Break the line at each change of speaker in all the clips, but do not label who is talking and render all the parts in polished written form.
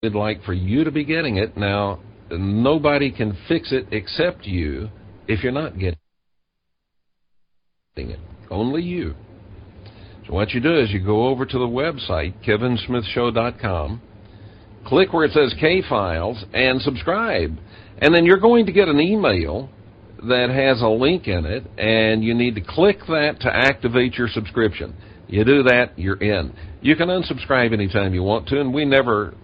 we'd like for you to be getting it. Now, nobody can fix it except you if you're not getting it. Only you. So what you do is you go over to the website, kevin-smith-radio-Joe-Montaldo-10-23-12, click where it says K-Files, and subscribe. And then you're going to get an email that has a link in it, and you need to click that to activate your subscription. You do that, you're in. You can unsubscribe anytime you want to, and we never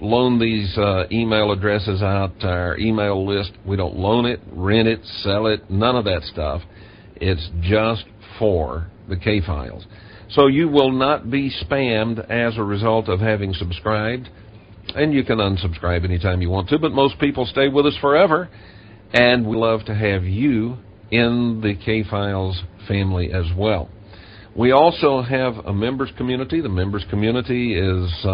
loan these email addresses out, our email list. We don't loan it, rent it, sell it, none of that stuff. It's just for the K-Files. So you will not be spammed as a result of having subscribed, and you can unsubscribe anytime you want to, but most people stay with us forever, and we love to have you in the K-Files family as well. We also have a members community. The members community is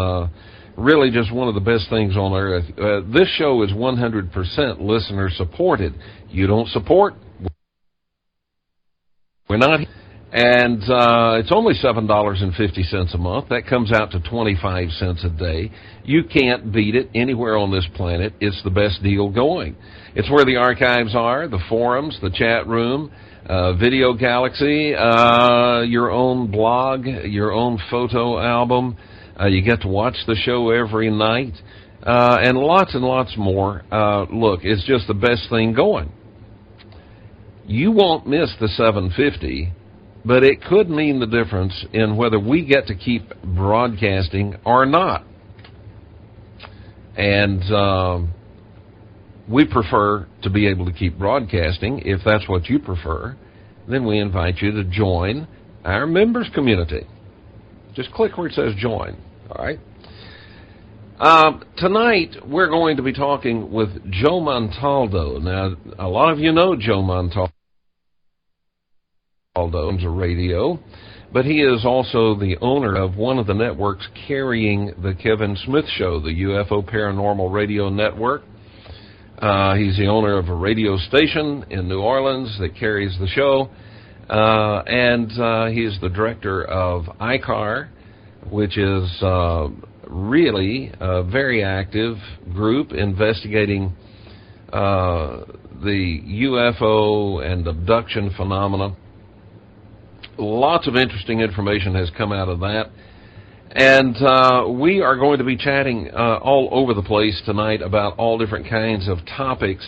really just one of the best things on earth. This show is 100% listener supported. You don't support, we're not here. And it's only $7.50 a month. That comes out to 25 cents a day. You can't beat it anywhere on this planet. It's the best deal going. It's where the archives are, the forums, the chat room, Video Galaxy, your own blog, your own photo album. You get to watch the show every night, and lots more. Look, it's just the best thing going. You won't miss the $7.50. But it could mean the difference in whether we get to keep broadcasting or not. And we prefer to be able to keep broadcasting. If that's what you prefer, then we invite you to join our members community. Just click where it says join, all right? Tonight, we're going to be talking with Joe Montaldo. Now, a lot of you know Joe Montaldo. Owns a radio, but he is also the owner of one of the networks carrying the Kevin Smith Show, the UFO Paranormal Radio Network. He's the owner of a radio station in New Orleans that carries the show, and he's the director of ICAR, which is really a very active group investigating the UFO and abduction phenomena. Lots of interesting information has come out of that. And we are going to be chatting all over the place tonight about all different kinds of topics.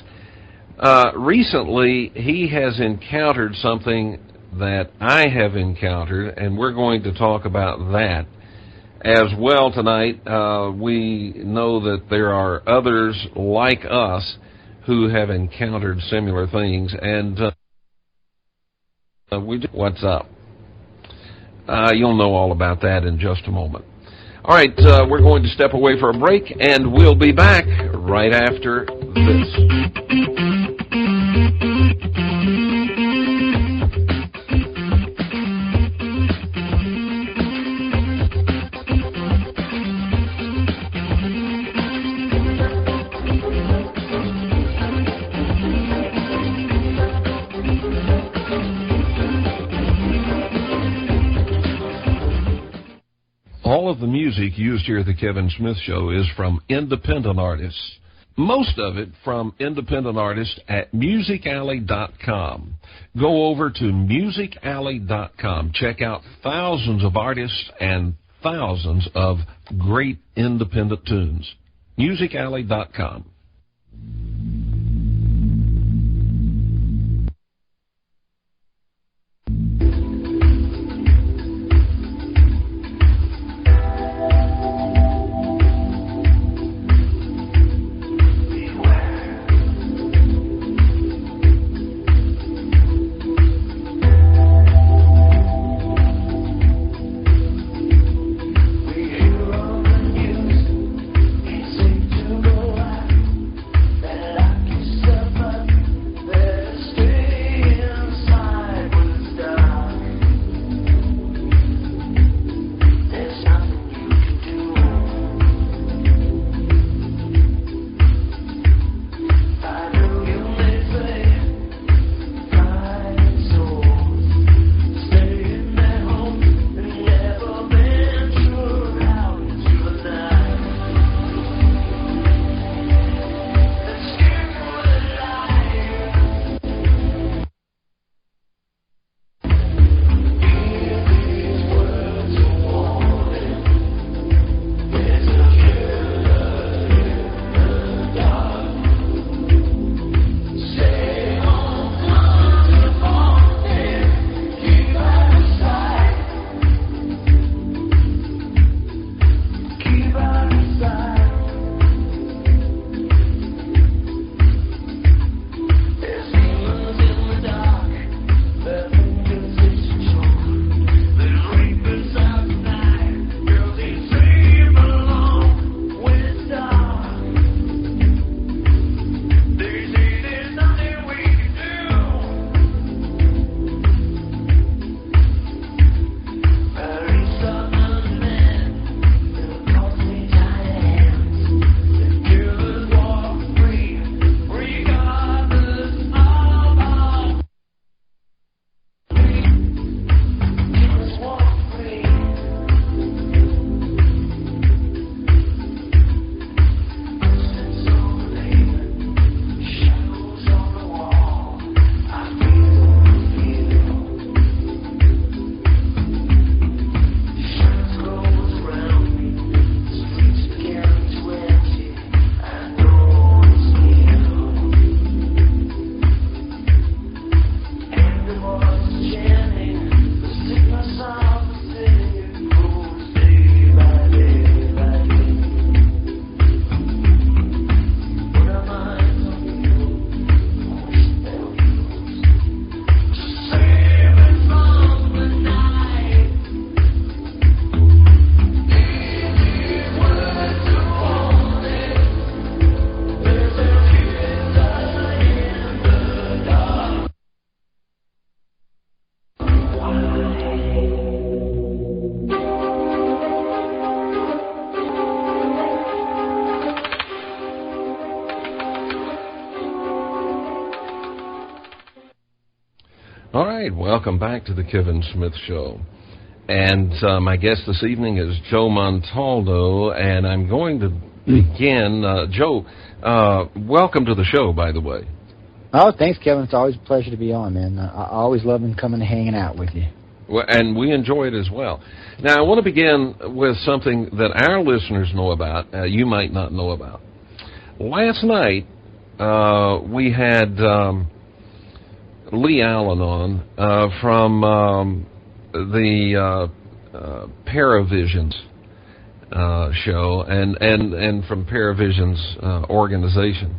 Recently, he has encountered something that I have encountered, and we're going to talk about that as well tonight. We know that there are others like us who have encountered similar things, and what's up? You'll know all about that in just a moment. All right, we're going to step away for a break, and we'll be back right after this. All of the music used here at the Kevin Smith Show is from independent artists. Most of it from independent artists at musicalley.com. Go over to musicalley.com. Check out thousands of artists and thousands of great independent tunes. musicalley.com.
That
All right, welcome back to the Kevin Smith Show. And my guest this evening is Joe Montaldo, and I'm going to begin. Joe, welcome to the show, by the way.
Oh, thanks, Kevin. It's always a pleasure to be on, man. I always love coming and hanging out with you.
Well, and we enjoy it as well. Now, I want to begin with something that our listeners know about, you might not know about. Last night, we had Lee Allen on from the Paravisions show and from Paravisions organization.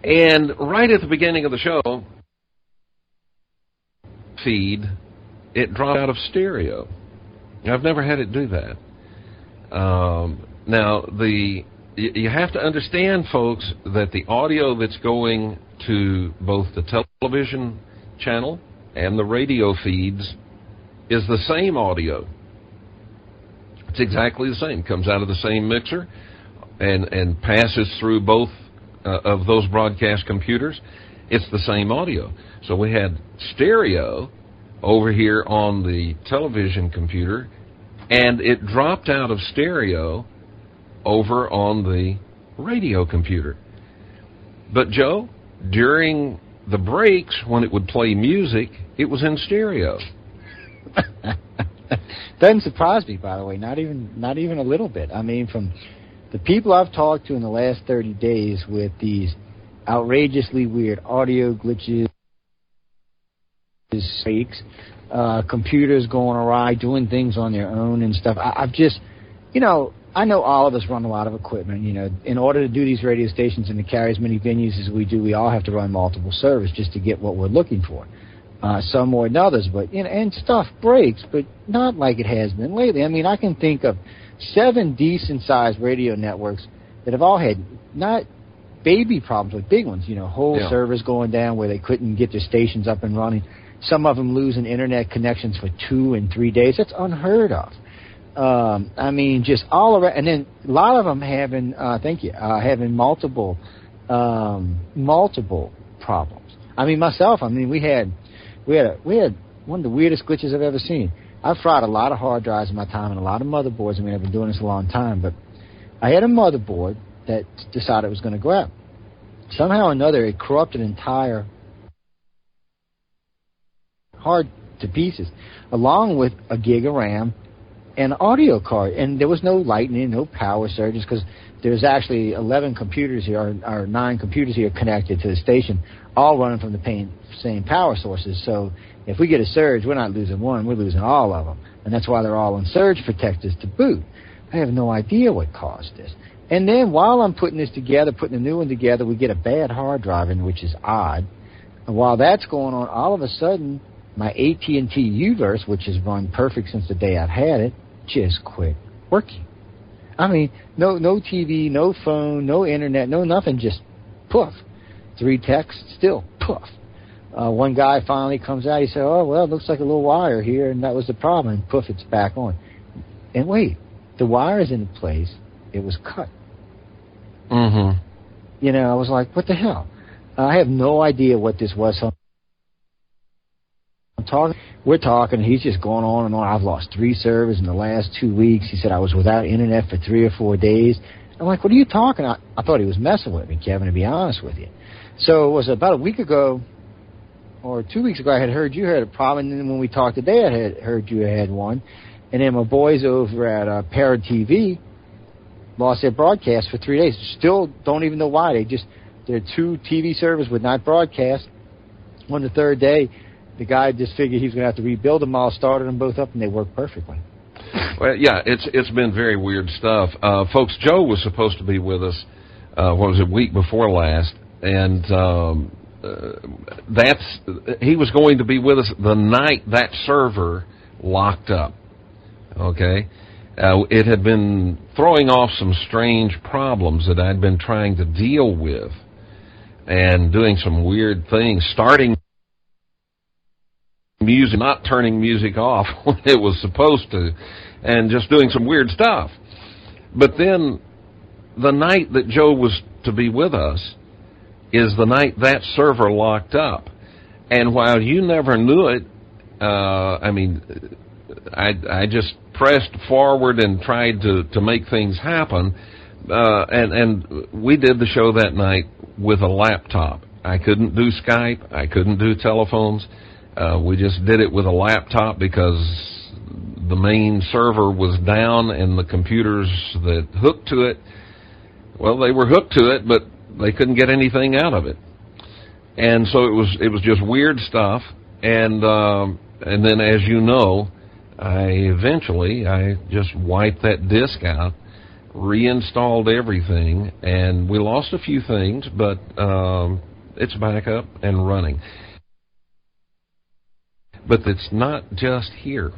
And right at the beginning of the show, feed, it dropped out of stereo. I've never had it do that. Now, you have to understand, folks, that the audio that's going to both the television channel and the radio feeds is the same audio. It's exactly the same. Comes out of the same mixer and passes through both of those broadcast computers. It's the same audio. So we had stereo over here on the television computer, and it dropped out of stereo over on the radio computer. But, Joe, during the breaks, when it would play music, it was in stereo.
Doesn't surprise me, by the way, not even a little bit. I mean, from the people I've talked to in the last 30 days with these outrageously weird audio glitches, fakes, computers going awry, doing things on their own and stuff. I've just, I know all of us run a lot of equipment. In order to do these radio stations and to carry as many venues as we do, we all have to run multiple servers just to get what we're looking for. Some more than others, but and stuff breaks, but not like it has been lately. I mean, I can think of 7 decent-sized radio networks that have all had not baby problems, but big ones. Whole servers going down where they couldn't get their stations up and running. Some of them losing internet connections for 2 and 3 days. That's unheard of. I mean, just all around, and then a lot of them having, having multiple problems. I mean, myself, we had one of the weirdest glitches I've ever seen. I've fried a lot of hard drives in my time and a lot of motherboards. I've been doing this a long time, but I had a motherboard that decided it was going to go out. Somehow or another, it corrupted entire hard to pieces, along with a gig of RAM and an audio card. And there was no lightning, no power surges, because there's actually 11 computers here, or 9 computers here connected to the station, all running from the same power sources. So if we get a surge, we're not losing one, we're losing all of them. And that's why they're all on surge protectors to boot. I have no idea what caused this. And then while I'm putting this together, putting a new one together, we get a bad hard drive in, which is odd. And while that's going on, all of a sudden, my AT&T U-verse, which has run perfect since the day I've had it, just quit working. I mean, no TV, no phone, no internet, no nothing, just poof. 3 texts, still poof. One guy finally comes out, he said, oh, well, it looks like a little wire here, and that was the problem, and poof, it's back on. And wait, the wire is in place, it was cut. Mm-hmm. I was like, what the hell? I have no idea what this was. So we're talking, he's just going on and on. I've lost 3 servers in the last 2 weeks. He said I was without internet for 3 or 4 days. I'm like, what are you talking about? I thought he was messing with me, Kevin, to be honest with you. So it was about a week ago or 2 weeks ago I had heard you had a problem, and then when we talked today I had heard you had one. And then my boys over at Para TV lost their broadcast for 3 days. Still don't even know why. Their 2 TV servers would not broadcast. On the 3rd day, the guy just figured he was going to have to rebuild them all, started them both up, and they worked perfectly.
Well, yeah, it's been very weird stuff. Folks, Joe was supposed to be with us, week before last, and he was going to be with us the night that server locked up, okay? It had been throwing off some strange problems that I'd been trying to deal with and doing some weird things, starting music, not turning music off when it was supposed to, and just doing some weird stuff. But then the night that Joe was to be with us is the night that server locked up. And while you never knew it, I just pressed forward and tried to make things happen. And we did the show that night with a laptop. I couldn't do Skype. I couldn't do telephones. We just did it with a laptop because the main server was down and the computers that hooked to it, well, they were hooked to it, but they couldn't get anything out of it. And so it was just weird stuff. And then, as you know, I just wiped that disk out, reinstalled everything, and we lost a few things, but it's back up and running. But it's not just here.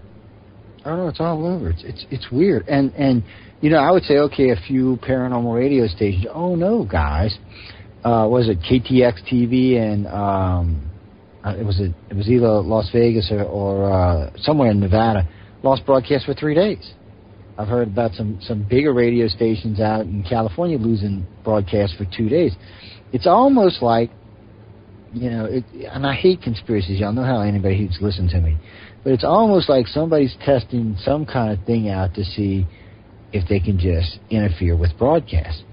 Oh no, it's all over. It's weird. And I would say, okay, a few paranormal radio stations. Oh no, guys. Was it KTX TV and it was either Las Vegas or somewhere in Nevada, lost broadcast for 3 days. I've heard about some bigger radio stations out in California losing broadcasts for 2 days. It's almost like, and I hate conspiracies. Y'all know how anybody who's listened to me. But it's almost like somebody's testing some kind of thing out to see if they can just interfere with broadcasts.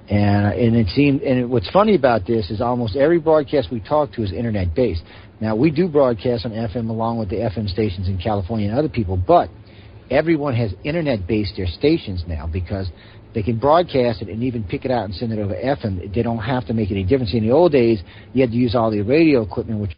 And it seemed, and what's funny about this is almost every broadcast we talk to is internet-based. Now, we do broadcast on FM along with the FM stations in California and other people, but everyone has internet-based their stations now because they can broadcast it and even pick it out and send it over FM. They don't have to make any difference. In the old days, you had to use all the radio equipment, which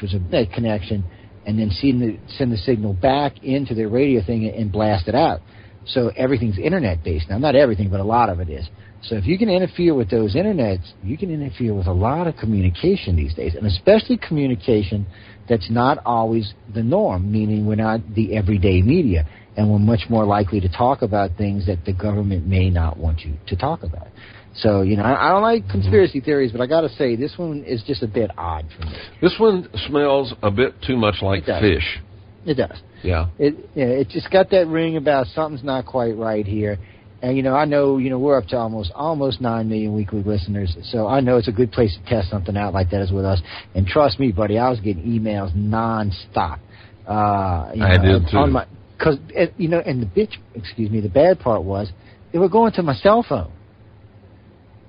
was a net connection, and then send the signal back into their radio thing and blast it out. So everything's internet-based. Now, not everything, but a lot of it is. So if you can interfere with those internets, you can interfere with a lot of communication these days, and especially communication that's not always the norm, meaning we're not the everyday media, and we're much more likely to talk about things that the government may not want you to talk about. So, I don't like conspiracy theories, but I got to say, this one is just a bit odd for me.
This one smells a bit too much like fish.
It does.
Yeah.
It just got that ring about something's not quite right here. And, I know, we're up to almost 9 million weekly listeners, so I know it's a good place to test something out like that is with us. And trust me, buddy, I was getting emails nonstop.
I did too.
Because, and the bad part was, they were going to my cell phone.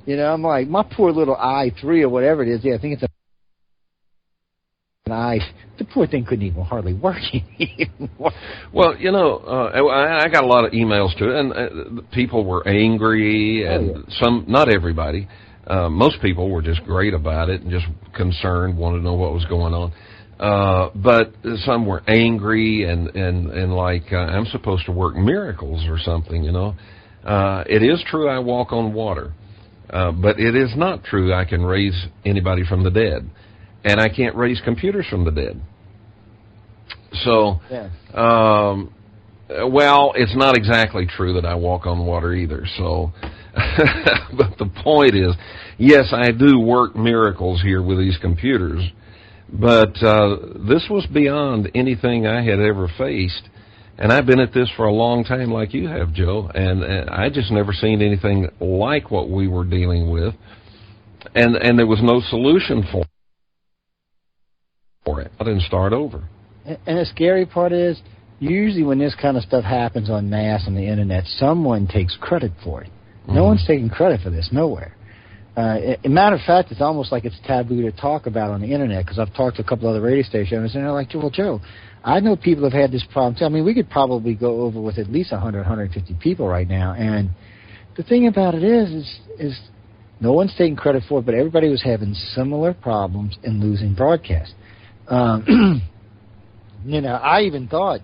I'm like, my poor little i3 or whatever it is, I think it's the poor thing couldn't even hardly work anymore.
Well, I got a lot of emails too, and people were angry, and some, not everybody, most people were just great about it and just concerned, wanted to know what was going on. But some were angry and like, I'm supposed to work miracles or something, It is true I walk on water, but it is not true I can raise anybody from the dead. And I can't raise computers from the dead. So, well, it's not exactly true that I walk on water either. So, but the point is, yes, I do work miracles here with these computers, but this was beyond anything I had ever faced. And I've been at this for a long time like you have, Joe, and I just never seen anything like what we were dealing with. And there was no solution for it. I didn't start over.
And the scary part is, usually when this kind of stuff happens en masse on the internet, someone takes credit for it. No one's taking credit for this, nowhere. As a matter of fact, it's almost like it's taboo to talk about on the internet, because I've talked to a couple other radio stations, and they're like, well, Joe, I know people have had this problem too. I mean, we could probably go over with at least 100, 150 people right now, and the thing about it is no one's taking credit for it, but everybody was having similar problems and losing broadcasts. I even thought,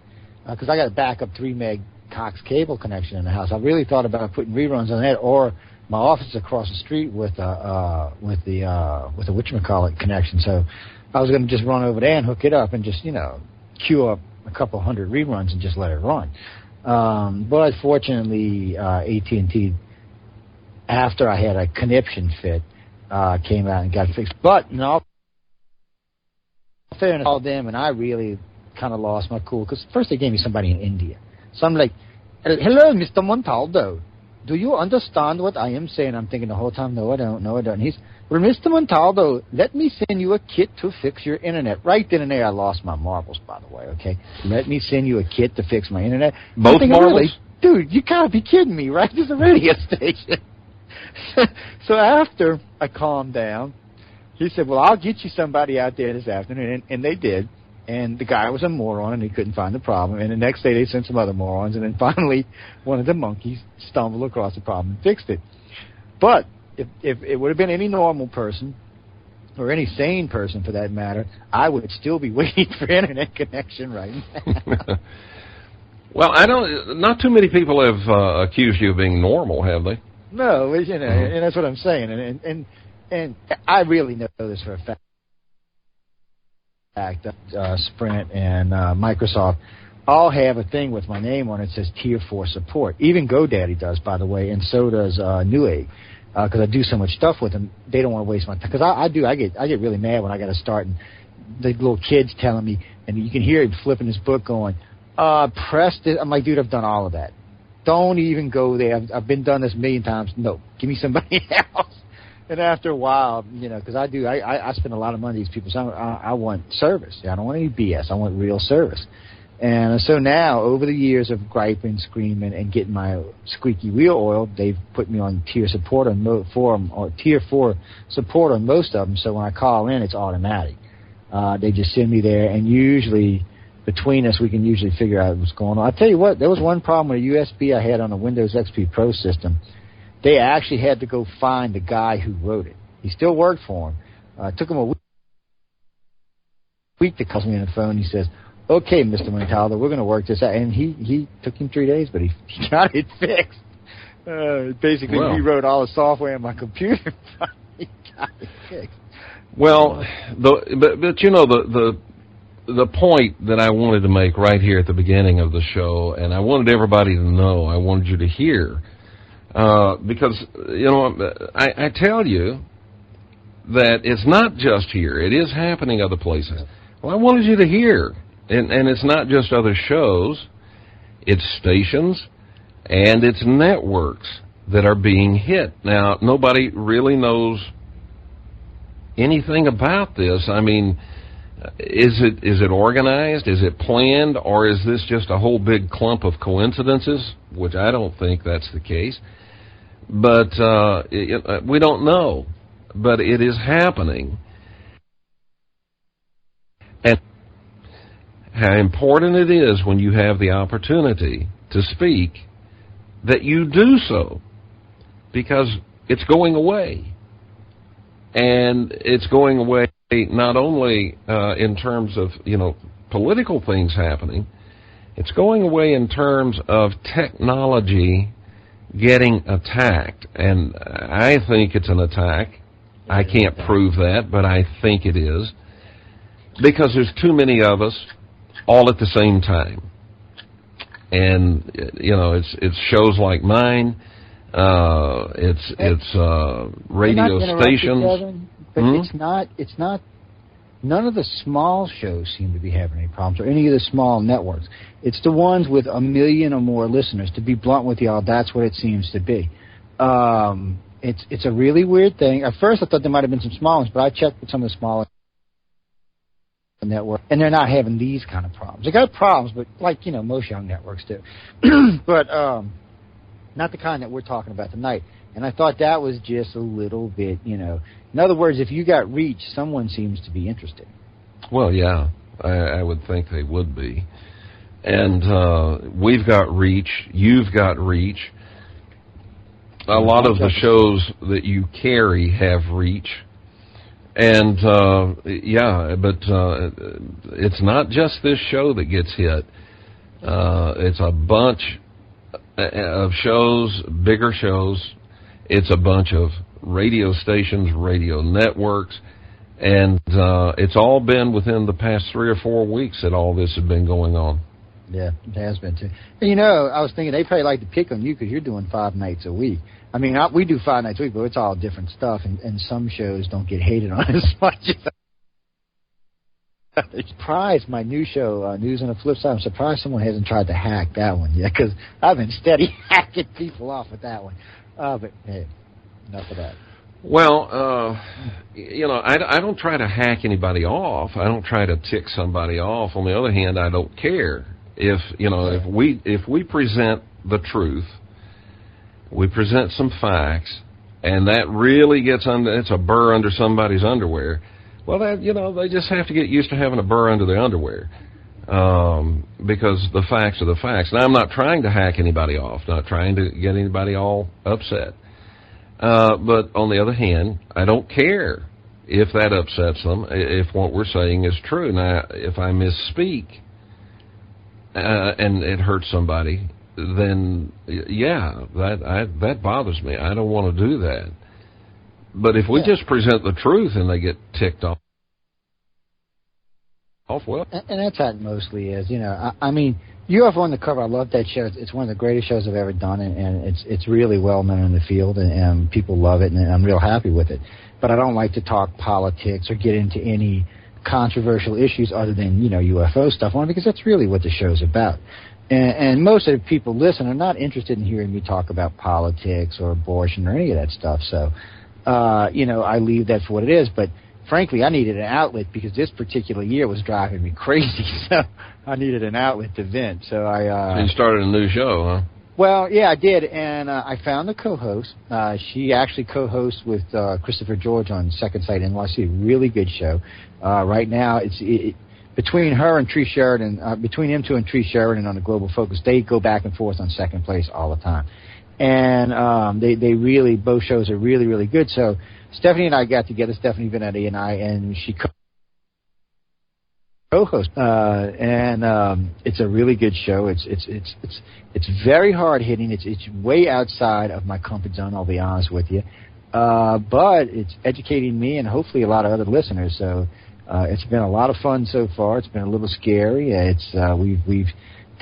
because I got a backup 3 meg Cox cable connection in the house, I really thought about putting reruns on that, or my office across the street with the whatchamacallit connection. So I was going to just run over there and hook it up and just queue up a couple hundred reruns and just let it run. But fortunately, AT&T, after I had a conniption fit, came out and got it fixed. But fairness, called them, and I really kind of lost my cool, because first they gave me somebody in India. So I'm like, hello, Mr. Montaldo. do you understand what I am saying? I'm thinking the whole time, no, I don't. And he's, well, Mr. Montaldo, let me send you a kit to fix your internet. Right then and there, I lost my marbles, by the way, okay? Let me send you a kit to fix my internet.
Both marbles?
Really, dude, you gotta be kidding me, right? This is a radio station. So after I calmed down, he said, well, I'll get you somebody out there this afternoon, and they did. And the guy was a moron, and he couldn't find the problem. And the next day, they sent some other morons, and then finally, one of the monkeys stumbled across the problem and fixed it. But if it would have been any normal person, or any sane person for that matter, I would still be waiting for internet connection right now.
Well, not too many people have accused you of being normal, have they?
No, you know, and that's what I'm saying. And I really know this for a fact. Sprint and Microsoft all have a thing with my name on it that says Tier 4 support. Even GoDaddy does, by the way, and so does Newegg, because I do so much stuff with them. They don't want to waste my time. Because I get really mad when I got to start, and the little kids telling me, and you can hear him flipping his book going, press this. I'm like, dude, I've done all of that. Don't even go there. I've been done this a million times. No, give me somebody else. And after a while, you know, because I spend a lot of money on these people, so I want service. I don't want any BS. I want real service. And so now, over the years of griping, screaming, and getting my squeaky wheel oiled, they've put me on Tier support or Tier 4 support on most of them. So when I call in, it's automatic. They just send me there, and usually between us, we can usually figure out what's going on. I'll tell you what, there was one problem with a USB I had on a Windows XP Pro system. They actually had to go find the guy who wrote it. He still worked for him. It took him a week to call me on the phone. He says, okay, Mr. Montaldo, we're going to work this out. And he took him 3 days, but he got it fixed. Basically, rewrote all the software on my computer. He got it fixed.
Well, but you know, the point that I wanted to make right here at the beginning of the show, and I wanted everybody to know, I wanted you to hear, because, you know, I tell you that it's not just here. It is happening other places. Well, I wanted you to hear, and it's not just other shows. It's stations, and it's networks that are being hit. Now, nobody really knows anything about this. I mean, is it organized? Is it planned? Or is this just a whole big clump of coincidences? Which I don't think that's the case. But we don't know. But it is happening. And how important it is when you have the opportunity to speak that you do so, because it's going away. And it's going away not only in terms of, you know, political things happening, it's going away in terms of technology getting attacked. And I think it's an attack. I can't prove that, but I think it is, because there's too many of us all at the same time. And, you know, it's shows like mine, it's radio stations.
But it's not, none of the small shows seem to be having any problems, or any of the small networks. It's the ones with 1 million or more listeners. To be blunt with y'all, that's what it seems to be. It's a really weird thing. At first, I thought there might have been some small ones, but I checked with some of the smaller networks, and they're not having these kind of problems. They got problems, but like, you know, most young networks do. But not the kind that we're talking about tonight. And I thought that was just a little bit, you know. In other words, if you got reach, someone seems to be interested.
Well, yeah, I would think they would be. And we've got reach. You've got reach. A lot of the shows that you carry have reach. And, yeah, but it's not just this show that gets hit. It's a bunch of shows, bigger shows. It's a bunch of radio stations, radio networks, and it's all been within the past 3 or 4 weeks that all this has been going on.
Yeah, it has been too. And, you know, I was thinking they probably like to pick on you because you're doing 5 nights a week. I mean, we do 5 nights a week, but it's all different stuff, and some shows don't get hated on as much as Surprised my new show, News on the Flip Side. I'm surprised someone hasn't tried to hack that one yet, because I've been steady hacking people off with that one. But hey, enough of that.
Well, I don't try to hack anybody off. I don't try to tick somebody off. On the other hand, I don't care if we present the truth, we present some facts, and that really it's a burr under somebody's underwear. Well, they just have to get used to having a burr under their underwear, because the facts are the facts. Now, I'm not trying to hack anybody off, not trying to get anybody all upset. But on the other hand, I don't care if that upsets them, if what we're saying is true. Now, if I misspeak and it hurts somebody, then yeah, that bothers me. I don't want to do that. But if we just present the truth and they get ticked off, well.
And that's how it mostly is. I mean, UFO Undercover, I love that show. It's one of the greatest shows I've ever done, and it's really well known in the field, and people love it, and I'm real happy with it. But I don't like to talk politics or get into any controversial issues other than, UFO stuff on it, because that's really what the show's about. And most of the people listen are not interested in hearing me talk about politics or abortion or any of that stuff. So, I leave that for what it is. But frankly, I needed an outlet because this particular year was driving me crazy. So I needed an outlet to vent. So
So you started a new show, huh?
Well, yeah, I did, and I found a co-host. She actually co-hosts with Christopher George on Second Sight NYC. Really good show. Right now, between her and Tree Sheridan, between them two and Tree Sheridan on the Global Focus, they go back and forth on second place all the time. And they really, both shows are really, really good. So Stephanie and I got together, Stephanie Vanetti and I, and she co-host. And it's a really good show. It's very hard hitting. It's way outside of my comfort zone, I'll be honest with you. But it's educating me and hopefully a lot of other listeners. So it's been a lot of fun so far. It's been a little scary. We've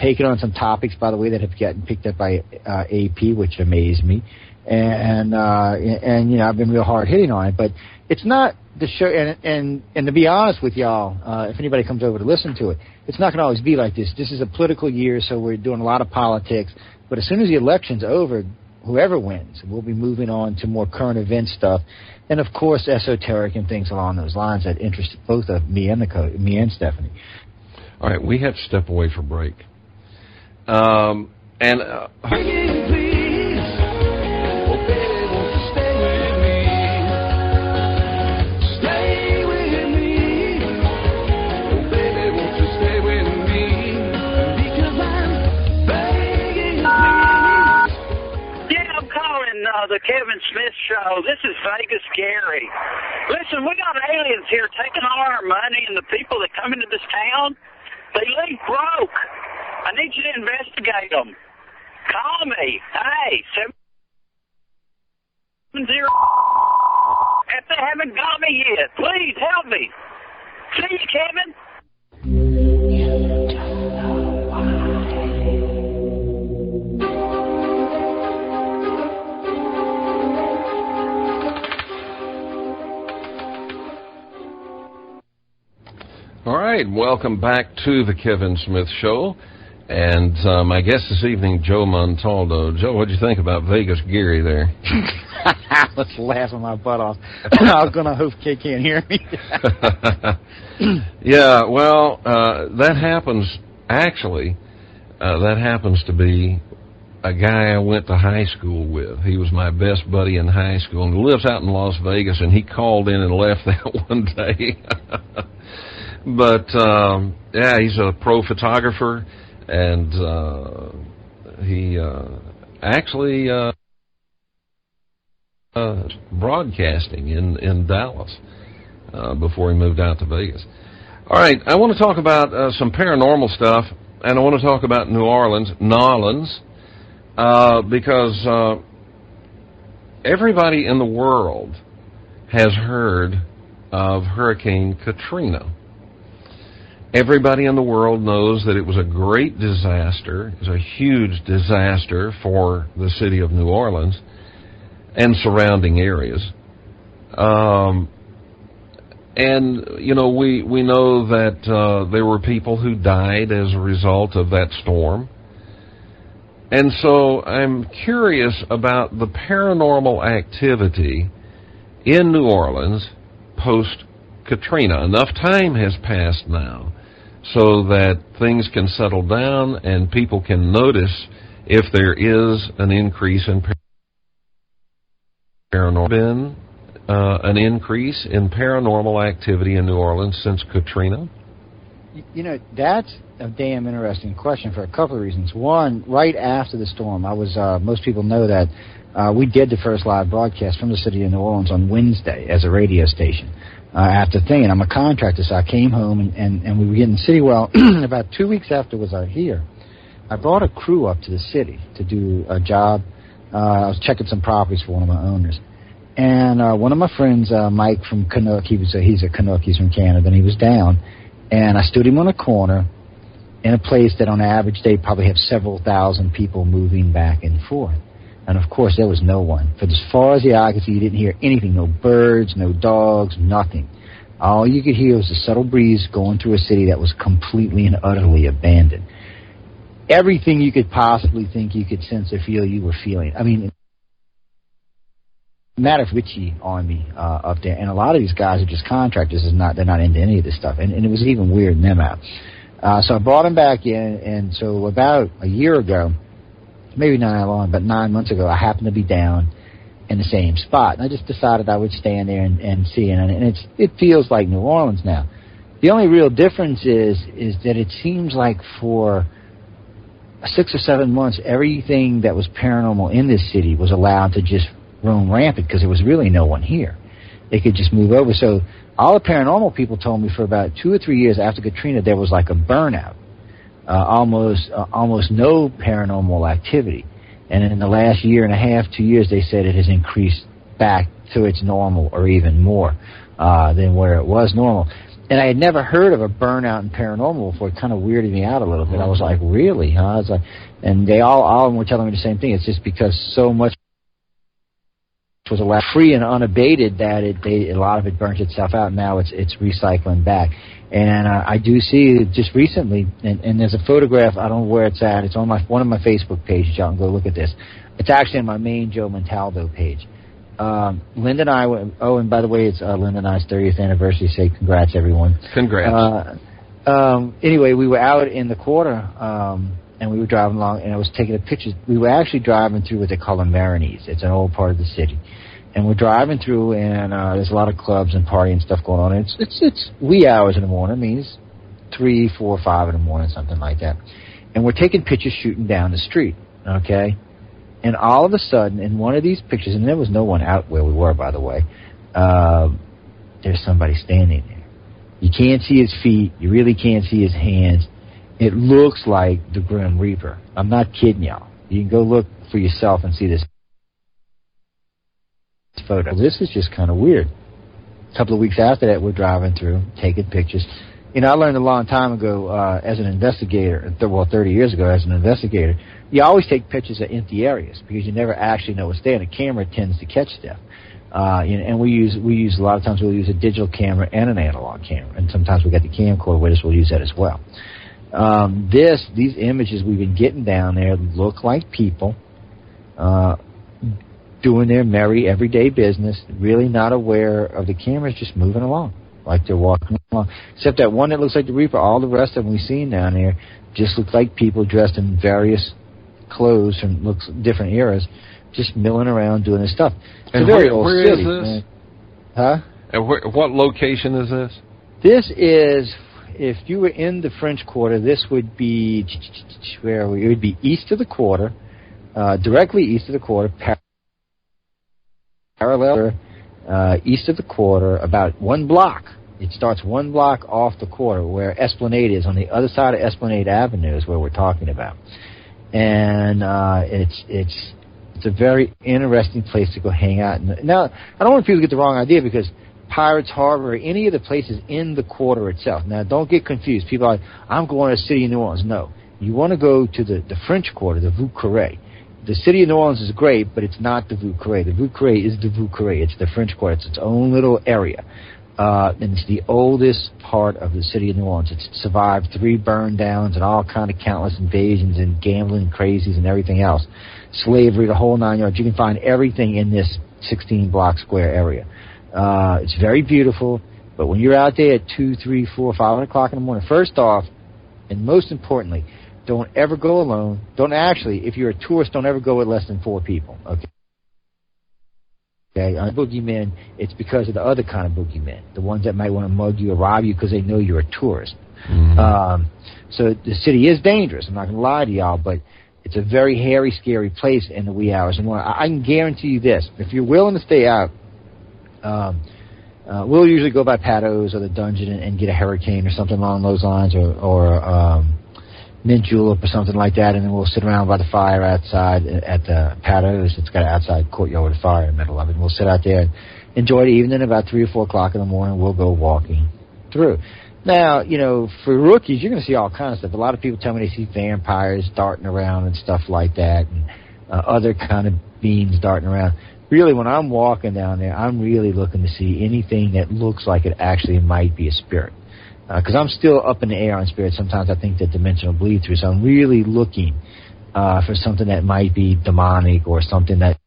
taken on some topics, by the way, that have gotten picked up by AP, which amazed me. And I've been real hard hitting on it, but it's not the show. And to be honest with y'all, if anybody comes over to listen to it, it's not going to always be like this. This is a political year, so we're doing a lot of politics. But as soon as the election's over, whoever wins, we'll be moving on to more current event stuff, and of course, esoteric and things along those lines that interest both of me and Stephanie.
All right, we have to step away for break.
The Kevin Smith Show. This is Vegas Gary. Listen, we got aliens here taking all our money, and the people that come into this town, they leave broke. I need you to investigate them. Call me. Hey, 70. If they haven't got me yet, please help me. Please, Kevin.
All right, welcome back to the Kevin Smith Show, and my guest this evening, Joe Montaldo. Joe, what'd you think about Vegas Gary there?
Let's laugh my butt off. I was going to hope Kay can't hear me.
Yeah, well, that happens to be a guy I went to high school with. He was my best buddy in high school, and he lives out in Las Vegas, and he called in and left that one day. But, yeah, he's a pro photographer, and he actually broadcasting in Dallas before he moved out to Vegas. All right, I want to talk about some paranormal stuff, and I want to talk about New Orleans, because everybody in the world has heard of Hurricane Katrina. Everybody in the world knows that it was a great disaster. It was a huge disaster for the city of New Orleans and surrounding areas. And, you know, we know that there were people who died as a result of that storm. And so I'm curious about the paranormal activity in New Orleans post-Katrina. Enough time has passed now so that things can settle down and people can notice if there is an increase in paranormal. Been an increase in paranormal activity in New Orleans since Katrina?
You know, that's a damn interesting question for a couple of reasons. One, right after the storm, I was, most people know that we did the first live broadcast from the city of New Orleans on Wednesday as a radio station. After the thing, and I'm a contractor, so I came home and we were getting city well. About 2 weeks after was I here, I brought a crew up to the city to do a job. I was checking some properties for one of my owners. And one of my friends, Mike from Canuck, he's a Canuck, he's from Canada, and he was down. And I stood him on a corner in a place that on average they probably have several thousand people moving back and forth. And of course there was no one. For as far as the eye could see, you didn't hear anything, no birds, no dogs, nothing. All you could hear was a subtle breeze going through a city that was completely and utterly abandoned. Everything you could possibly think you could sense or feel, you were feeling. I mean, matter of witchy army up there, and a lot of these guys are just contractors. They're not into any of this stuff, and it was even weirding them out. So I brought them back in, and so about a year ago, maybe not that long, but 9 months ago, I happened to be down in the same spot, and I just decided I would stand there and see it, and it feels like New Orleans now. The only real difference is that it seems like for 6 or 7 months, everything that was paranormal in this city was allowed to just roam rampant because there was really no one here. They could just move over. So all the paranormal people told me for about 2 or 3 years after Katrina, there was like a burnout, almost no paranormal activity. And in the last year and a half, 2 years, they said it has increased back to its normal or even more than where it was normal. And I had never heard of a burnout in paranormal before. It kind of weirded me out a little bit. I was like, really? Huh? I was like, and they all of them were telling me the same thing. It's just because so much was allowed free and unabated that a lot of it burnt itself out. Now it's recycling back. And I do see just recently, and there's a photograph, I don't know where it's at. It's on one of my Facebook pages. Y'all can go look at this. It's actually on my main Joe Montaldo page. Linda and I went, oh, and by the way, it's Linda and I's 30th anniversary. Say congrats, everyone.
Congrats.
Anyway, we were out in the quarter, and we were driving along, and I was taking a picture. We were actually driving through what they call the Maronese. It's an old part of the city. And we're driving through, and there's a lot of clubs and party and stuff going on. And it's wee hours in the morning. I mean, it's 3, 4, 5 in the morning, something like that. And we're taking pictures shooting down the street, okay? And all of a sudden, in one of these pictures, and there was no one out where we were, by the way, there's somebody standing there. You can't see his feet. You really can't see his hands. It looks like the Grim Reaper. I'm not kidding y'all. You can go look for yourself and see this photo. This is just kind of weird. A couple of weeks after that, we're driving through, taking pictures. You know, I learned a long time ago as an investigator, 30 years ago as an investigator, you always take pictures of empty areas because you never actually know what's there. And the camera tends to catch stuff. And we use a lot of times we'll use a digital camera and an analog camera, and sometimes we got the camcorder with us. We'll use that as well. These images we've been getting down there look like people doing their merry everyday business, really not aware of the cameras, just moving along like they're walking along. Except that one that looks like the Reaper. All the rest of them we've seen down there just look like people dressed in various clothes from different eras, just milling around doing this stuff. It's
and
a very
where
old
is
city,
this?
man. Huh?
And what location is this?
This is, if you were in the French Quarter, this would be, where are we? It would be east of the Quarter, directly east of the Quarter, parallel east of the Quarter, about 1 block. It starts 1 block off the Quarter, where Esplanade is. On the other side of Esplanade Avenue is where we're talking about. And it's a very interesting place to go hang out. Now, I don't want people to get the wrong idea because Pirates Harbor or any of the places in the Quarter itself. Now, don't get confused. People are like, I'm going to the city of New Orleans. No. You want to go to the French Quarter, the Vieux Carré. The city of New Orleans is great, but it's not the Vieux Carré. The Vieux Carré is the Vieux Carré. It's the French Quarter. It's its own little area. and it's the oldest part of the city of New Orleans. It's survived 3 burn downs and all kind of countless invasions and gambling crazies and everything else. Slavery, the whole 9 yards. You can find everything in this 16-block square area. It's very beautiful, but when you're out there at 2, 3, 4, 5 o'clock in the morning, first off, and most importantly, don't ever go alone. If you're a tourist, don't ever go with less than 4 people, okay? Okay, on boogeymen, it's because of the other kind of boogeymen, the ones that might want to mug you or rob you because they know you're a tourist. Mm-hmm. So the city is dangerous. I'm not going to lie to y'all, but it's a very hairy, scary place in the wee hours. And I can guarantee you this: if you're willing to stay out, we'll usually go by Patos or the Dungeon and get a Hurricane or something along those lines, or mint julep or something like that, and then we'll sit around by the fire outside at the Patos. It's got an outside courtyard with a fire in the middle of it, and we'll sit out there and enjoy the evening. About 3 or 4 o'clock in the morning, we'll go walking through. Now, for rookies, you're going to see all kinds of stuff. A lot of people tell me they see vampires darting around and stuff like that, and other kind of beings darting around. Really, when I'm walking down there, I'm really looking to see anything that looks like it actually might be a spirit. Because I'm still up in the air on spirits. Sometimes I think that dimensional bleed through. So I'm really looking for something that might be demonic or something that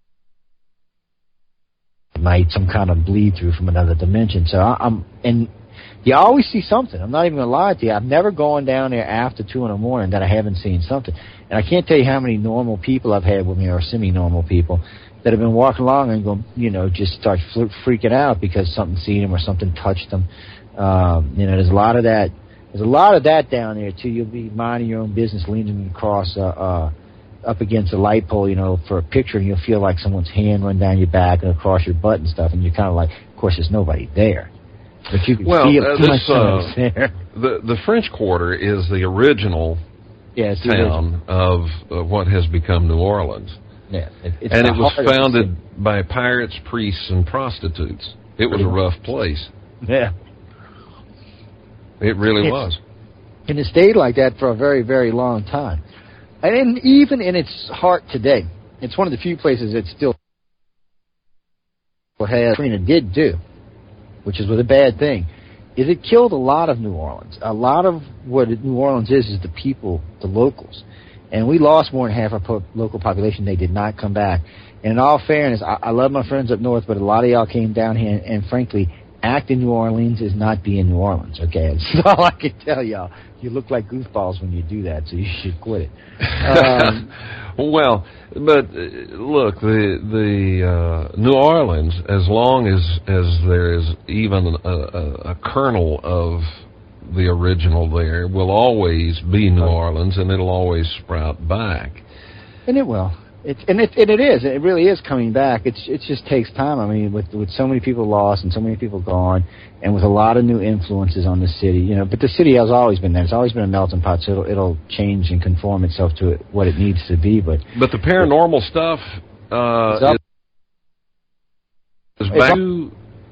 might some kind of bleed through from another dimension. So and you always see something. I'm not even going to lie to you. I've never gone down there after 2 in the morning that I haven't seen something. And I can't tell you how many normal people I've had with me, or semi-normal people, that have been walking along and go, just start freaking out because something seen them or something touched them. There's a lot of that. There's a lot of that down there too. You'll be minding your own business, leaning across up against a light pole, for a picture, and you'll feel like someone's hand run down your back and across your butt and stuff, and you're kind of like, of course, there's nobody there, but you can feel there.
The French Quarter is the original town of what has become New Orleans.
Yeah,
and it was founded by pirates, priests, and prostitutes. It was a rough place.
Yeah.
It really was.
And it stayed like that for a very, very long time. And even in its heart today, it's one of the few places that still has Katrina did do, which was a bad thing, is it killed a lot of New Orleans. A lot of what New Orleans is the people, the locals. And we lost more than half our local population. They did not come back. And in all fairness, I love my friends up north, but a lot of y'all came down here, and frankly, acting New Orleans is not being New Orleans, okay? That's all I can tell y'all. You look like goofballs when you do that, so you should quit it.
Well, but look, the New Orleans, as long as there is even a kernel of the original there, will always be New Orleans, and it'll always sprout back.
And it will. It is. It really is coming back. It just takes time. I mean, with so many people lost and so many people gone, and with a lot of new influences on the city, But the city has always been there. It's always been a melting pot, so it'll change and conform itself to what it needs to be. But
the paranormal stuff is back. You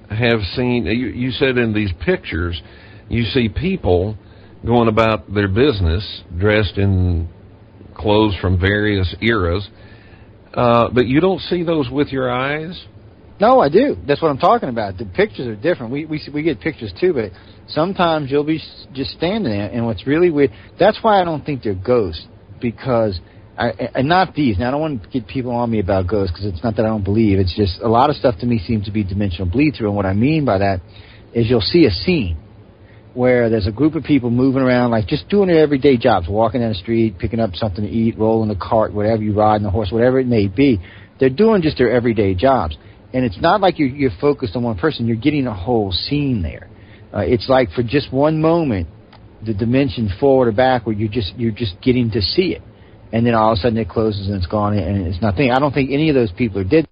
have seen. You said in these pictures, you see people going about their business dressed in clothes from various eras. But you don't see those with your eyes?
No, I do. That's what I'm talking about. The pictures are different. We get pictures too, but sometimes you'll be just standing there, and what's really weird, that's why I don't think they're ghosts, because, and not these. Now, I don't want to get people on me about ghosts, because it's not that I don't believe. It's just a lot of stuff to me seems to be dimensional bleed-through, and what I mean by that is you'll see a scene where there's a group of people moving around, like just doing their everyday jobs, walking down the street, picking up something to eat, rolling a cart, whatever, you riding a horse, whatever it may be. They're doing just their everyday jobs. And it's not like you're focused on one person. You're getting a whole scene there. It's like for just one moment, the dimension forward or backward, you're just getting to see it. And then all of a sudden it closes and it's gone, and it's nothing. I don't think any of those people are dead,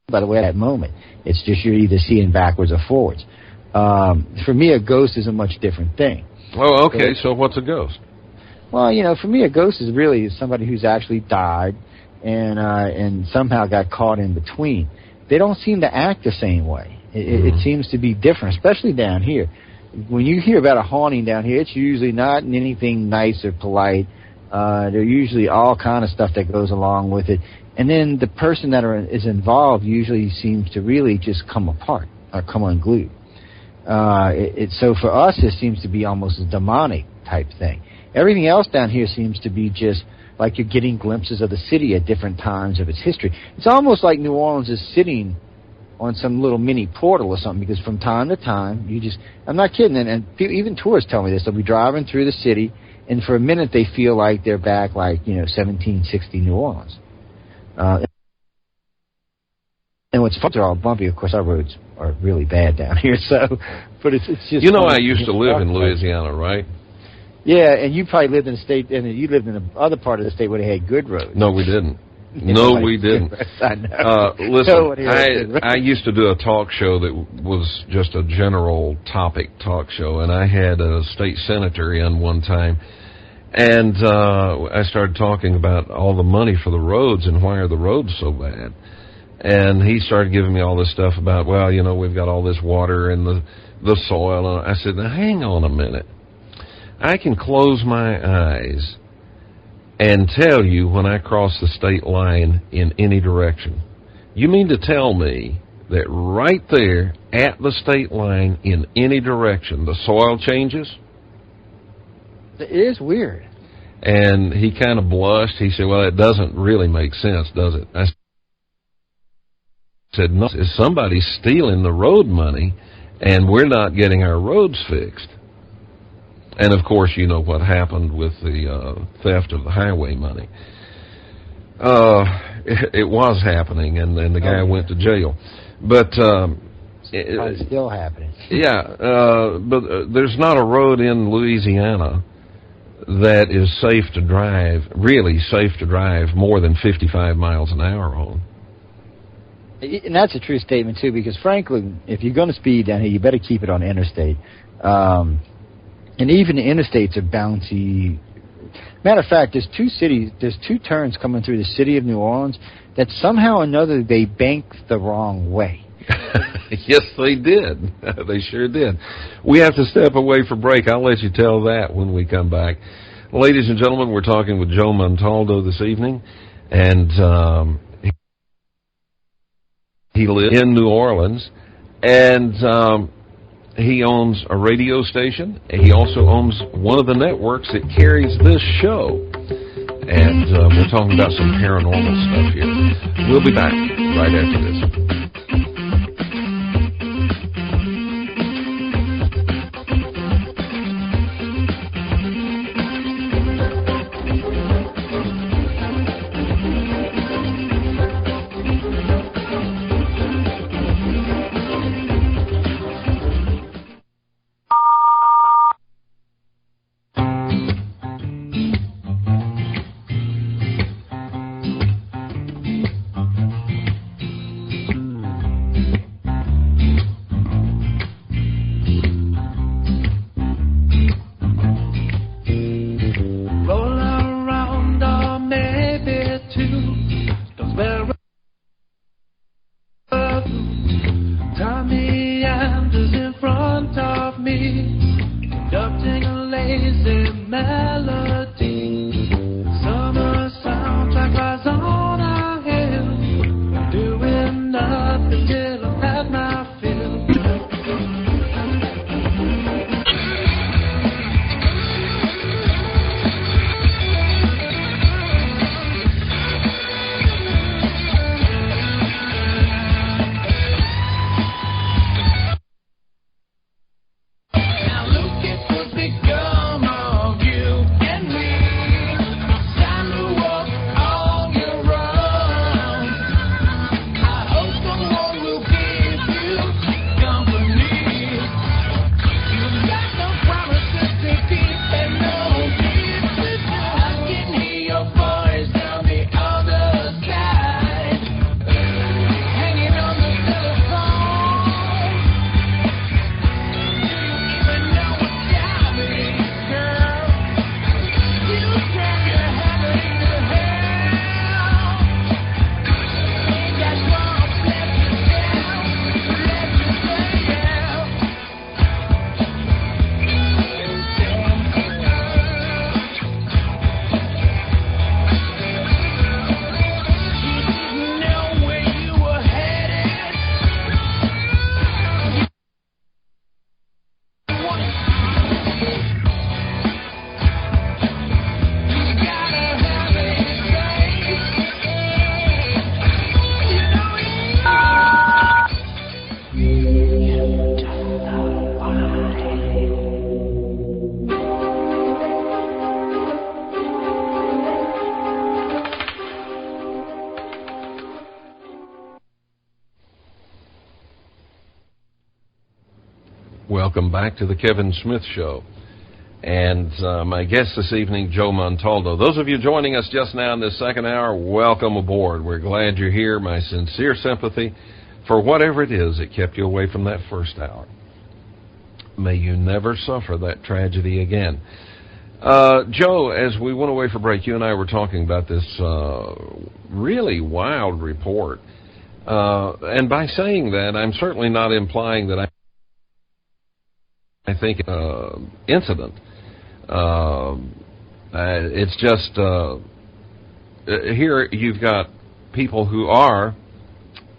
by the way, at that moment. It's just you're either seeing backwards or forwards. For me, a ghost is a much different thing.
Oh, okay. So what's a ghost?
Well, for me, a ghost is really somebody who's actually died and somehow got caught in between. They don't seem to act the same way. It seems to be different, especially down here. When you hear about a haunting down here, it's usually not anything nice or polite. There's usually all kind of stuff that goes along with it. And then the person that is involved usually seems to really just come apart. come unglued. So for us, it seems to be almost a demonic type thing. Everything else down here seems to be just like you're getting glimpses of the city at different times of its history. It's almost like New Orleans is sitting on some little mini portal or something, because from time to time, I'm not kidding, and even tourists tell me this, they'll be driving through the city, and for a minute they feel like they're back 1760 New Orleans. And what's fun, they're all bumpy. Of course, our roads are really bad down here, but it's just...
I used to live in Louisiana, right?
Yeah, and you probably lived in a state, and you lived in the other part of the state where they had good roads.
No, we didn't. No, we didn't.
I know.
Listen, I used to do a talk show that was just a general topic talk show, and I had a state senator in one time, and I started talking about all the money for the roads and why are the roads so bad. And he started giving me all this stuff about, we've got all this water in the soil. And I said, now, hang on a minute. I can close my eyes and tell you when I cross the state line in any direction. You mean to tell me that right there at the state line in any direction, the soil changes?
It is weird.
And he kind of blushed. He said, well, it doesn't really make sense, does it? I said, no, somebody's stealing the road money, and we're not getting our roads fixed. And, of course, you know what happened with the theft of the highway money. It was happening, and the guy went to jail. But
it's still happening.
Yeah, but there's not a road in Louisiana that is safe to drive, really safe to drive more than 55 miles an hour on.
And that's a true statement, too, because, frankly, if you're going to speed down here, you better keep it on the interstate. And even the interstates are bouncy. Matter of fact, there's two turns coming through the city of New Orleans that somehow or another they banked the wrong way.
Yes, they did. They sure did. We have to step away for break. I'll let you tell that when we come back. Ladies and gentlemen, we're talking with Joe Montaldo this evening, and he lives in New Orleans, and he owns a radio station. He also owns one of the networks that carries this show. And we're talking about some paranormal stuff here. We'll be back right after this. Welcome back to the Kevin Smith Show. And my guest this evening, Joe Montaldo. Those of you joining us just now in this second hour, welcome aboard. We're glad you're here. My sincere sympathy for whatever it is that kept you away from that first hour. May you never suffer that tragedy again. Joe, as we went away for break, you and I were talking about this really wild report. And by saying that, I'm certainly not implying that I think incident. It's just here you've got people who are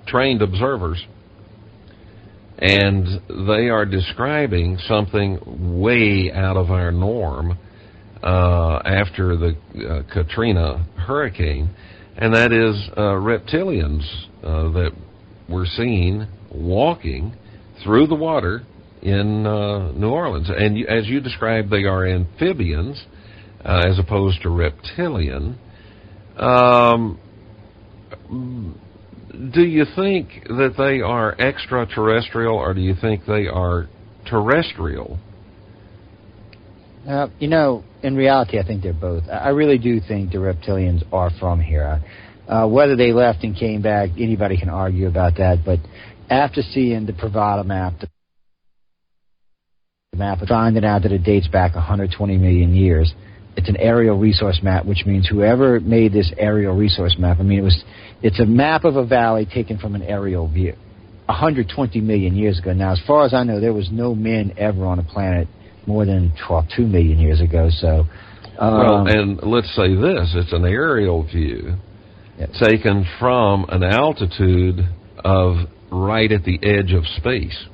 trained observers, and they are describing something way out of our norm after the Katrina hurricane, and that is reptilians that were seen walking through the water in New Orleans. And as you described, they are amphibians as opposed to reptilian. Do you think that they are extraterrestrial, or do you think they are terrestrial?
In reality, I think they're both. I really do think the reptilians are from here. Whether they left and came back, anybody can argue about that. But after seeing the Pravada map, finding out that it dates back 120 million years, it's an aerial resource map, which means whoever made this aerial resource map, it's a map of a valley taken from an aerial view 120 million years ago. Now, as far as I know, there was no men ever on the planet more than 2 million years ago. So,
well, and let's say this, it's an aerial view taken from an altitude of right at the edge of space.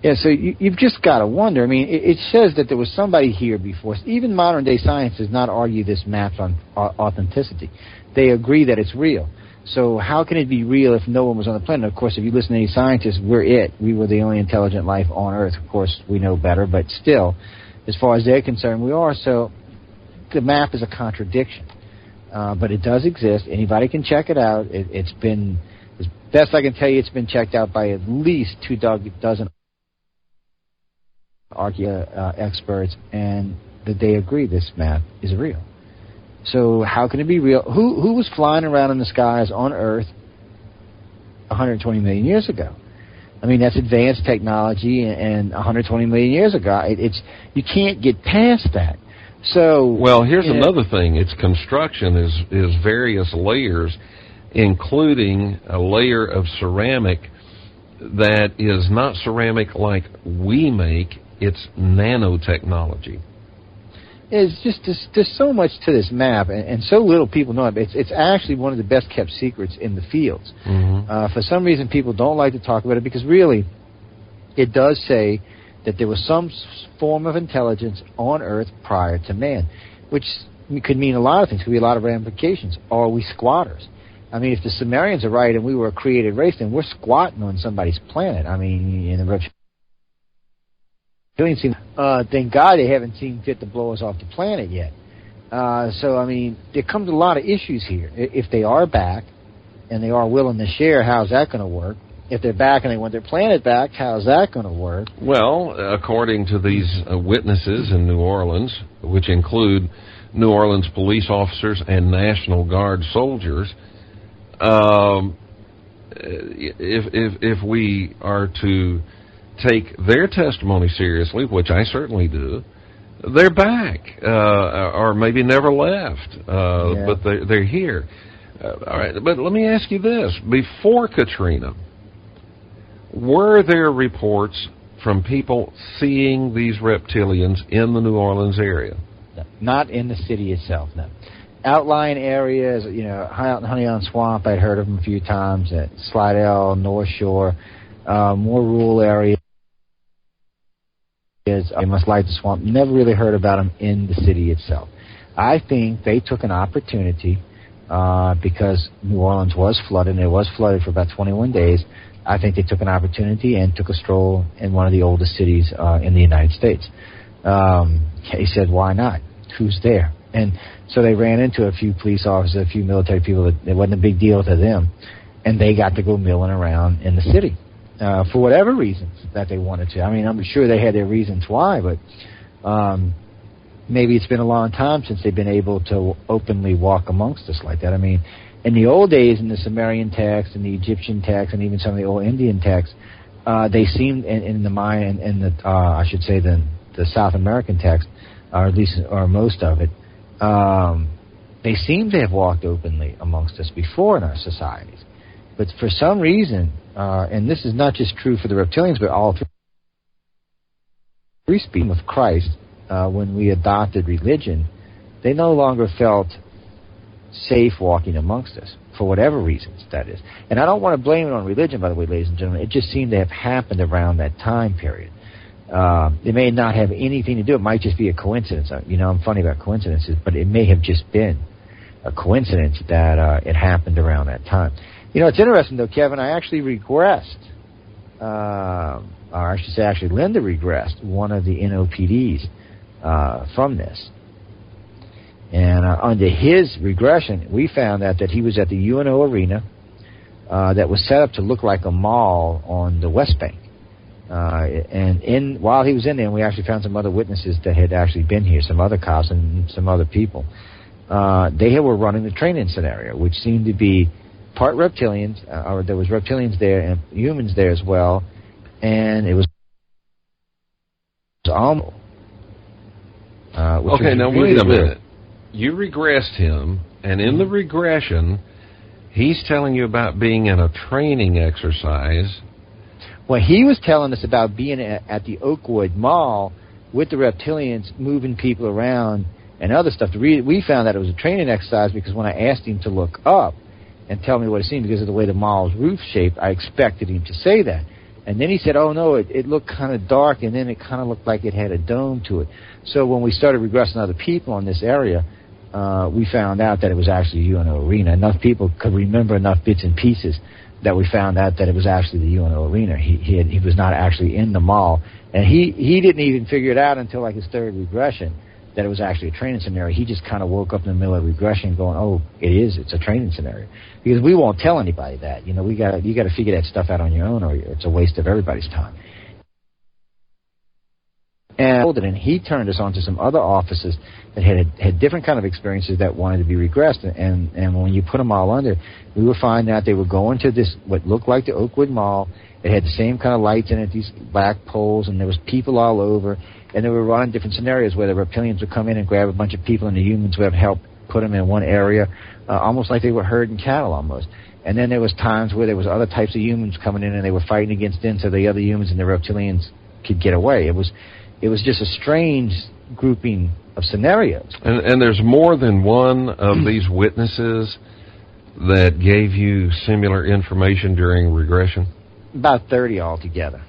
Yeah, so you've just got to wonder. It says that there was somebody here before. Even modern-day science does not argue this map's authenticity. They agree that it's real. So how can it be real if no one was on the planet? Of course, if you listen to any scientists, we're it. We were the only intelligent life on Earth. Of course, we know better, but still, as far as they're concerned, we are. So the map is a contradiction. But it does exist. Anybody can check it out. It's been, as best I can tell you, it's been checked out by at least 2 dozen experts, and that they agree this map is real. So how can it be real? Who was flying around in the skies on Earth 120 million years ago? That's advanced technology, and 120 million years ago, you can't get past that. So,
well, here's another thing. Its construction is various layers, including a layer of ceramic that is not ceramic like we make. It's nanotechnology.
It's just there's so much to this map, and so little people know it. It's actually one of the best kept secrets in the fields. Mm-hmm. For some reason, people don't like to talk about it because really, it does say that there was some form of intelligence on Earth prior to man, which could mean a lot of things. Could be a lot of ramifications. Are we squatters? If the Sumerians are right and we were a created race, then we're squatting on somebody's planet. In the thank God they haven't seen fit to blow us off the planet yet. There comes a lot of issues here. If they are back and they are willing to share, how's that going to work? If they're back and they want their planet back, how's that going to work?
Well, according to these witnesses in New Orleans, which include New Orleans police officers and National Guard soldiers, if we are to take their testimony seriously, which I certainly do, they're back, or maybe never left, but they're here. All right, but let me ask you this. Before Katrina, were there reports from people seeing these reptilians in the New Orleans area?
No, not in the city itself, no. Outlying areas, Honey Island Swamp, I'd heard of them a few times, at Slidell, North Shore, more rural areas. I must like the swamp. Never really heard about them in the city itself. I think they took an opportunity because New Orleans was flooded, and it was flooded for about 21 days. I think they took an opportunity and took a stroll in one of the oldest cities in the United States. He said, why not? Who's there? And so they ran into a few police officers, a few military people. It wasn't a big deal to them. And they got to go milling around in the city. for whatever reasons that they wanted to. I mean, I'm sure they had their reasons why, but maybe it's been a long time since they've been able to openly walk amongst us like that. I mean, in the old days, in the Sumerian text, and the Egyptian text, and even some of the old Indian texts, they seemed, in the Mayan and the I should say the South American text, or at least or most of it, they seem to have walked openly amongst us before in our societies. But for some reason, and this is not just true for the reptilians, but all three species of Christ, when we adopted religion, they no longer felt safe walking amongst us, for whatever reasons that is. And I don't want to blame it on religion, by the way, ladies and gentlemen. It just seemed to have happened around that time period. It may not have anything to do. It might just be a coincidence. You know, I'm funny about coincidences, but it may have just been a coincidence that it happened around that time. You know, it's interesting, though, Kevin. I actually regressed, or I should say actually Linda regressed one of the NOPDs from this. And under his regression, we found out that he was at the UNO arena that was set up to look like a mall on the West Bank. And while he was in there, we actually found some other witnesses that had actually been here, some other cops and some other people. They were running the training scenario, which seemed to be part reptilians, or there was reptilians there and humans there as well, and it was almost.
Okay, now wait a minute. You regressed him, and in the regression, he's telling you about being in a training exercise.
Well, he was telling us about being at the Oakwood Mall with the reptilians, moving people around and other stuff. We found that it was a training exercise because when I asked him to look up and tell me what it seemed, because of the way the mall's roof shaped, I expected him to say that. And then he said, oh, no, it looked kind of dark, and then it kind of looked like it had a dome to it. So when we started regressing other people in this area, we found out that it was actually UNO Arena. Enough people could remember enough bits and pieces that we found out that it was actually the UNO Arena. He was not actually in the mall. And he didn't even figure it out until like his third regression that it was actually a training scenario. He just kind of woke up in the middle of regression going, oh, it's a training scenario. Because we won't tell anybody that. You know, you got to figure that stuff out on your own, or it's a waste of everybody's time. And he turned us on to some other officers that had different kind of experiences that wanted to be regressed. And when you put them all under, we were finding out they were going to this, what looked like the Oakwood Mall. It had the same kind of lights in it, these black poles, and there was people all over. And they were running different scenarios where the reptilians would come in and grab a bunch of people, and the humans would have help put them in one area, almost like they were herding cattle almost. And then there was times where there was other types of humans coming in, and they were fighting against them so the other humans and the reptilians could get away. It was just a strange grouping of scenarios.
And there's more than one of these witnesses that gave you similar information during regression?
About 30 altogether.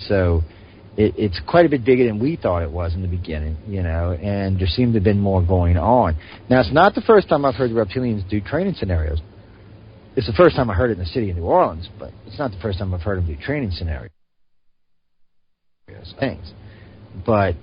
So it's quite a bit bigger than we thought it was in the beginning, you know, and there seemed to have been more going on. Now, it's not the first time I've heard the reptilians do training scenarios. It's the first time I heard it in the city of New Orleans, but it's not the first time I've heard them do training scenarios. Things. But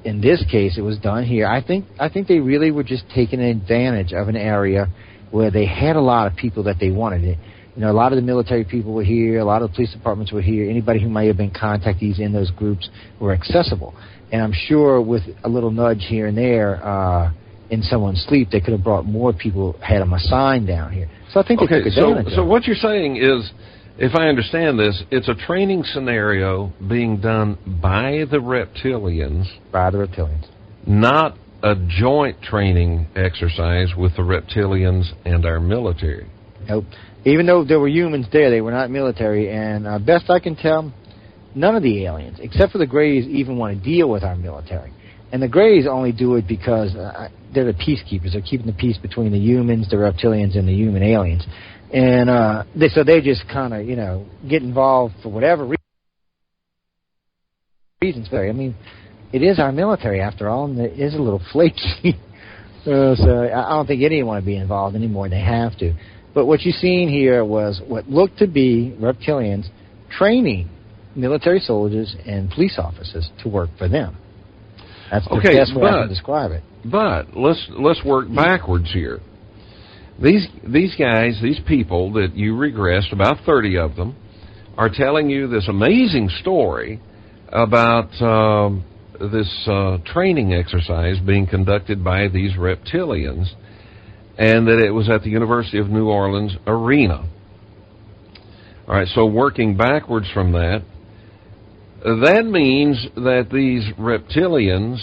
in this case, it was done here. I think they really were just taking advantage of an area where they had a lot of people that they wanted. You know, a lot of the military people were here. A lot of the police departments were here. Anybody who might have been contactees in those groups were accessible. And I'm sure with a little nudge here and there in someone's sleep, they could have brought more people, had them assigned down here. So I think they took advantage of it.
So what you're saying is, if I understand this, it's a training scenario being done by the reptilians.
By the reptilians.
Not a joint training exercise with the reptilians and our military.
Nope. Even though there were humans there, they were not military. And best I can tell, none of the aliens, except for the Greys, even want to deal with our military. And the Greys only do it because they're the peacekeepers. They're keeping the peace between the humans, the reptilians, and the human aliens. And so they just kind of, you know, get involved for whatever reasons. I mean, it is our military after all, and it is a little flaky. So I don't think anyone want to be involved anymore than they have to. But what you've seen here was what looked to be reptilians training military soldiers and police officers to work for them. That's the best way I can describe it.
But let's work backwards here. These guys, these people that you regressed, about 30 of them, are telling you this amazing story about this training exercise being conducted by these reptilians, and that it was at the University of New Orleans arena. All right, so working backwards from that, that means that these reptilians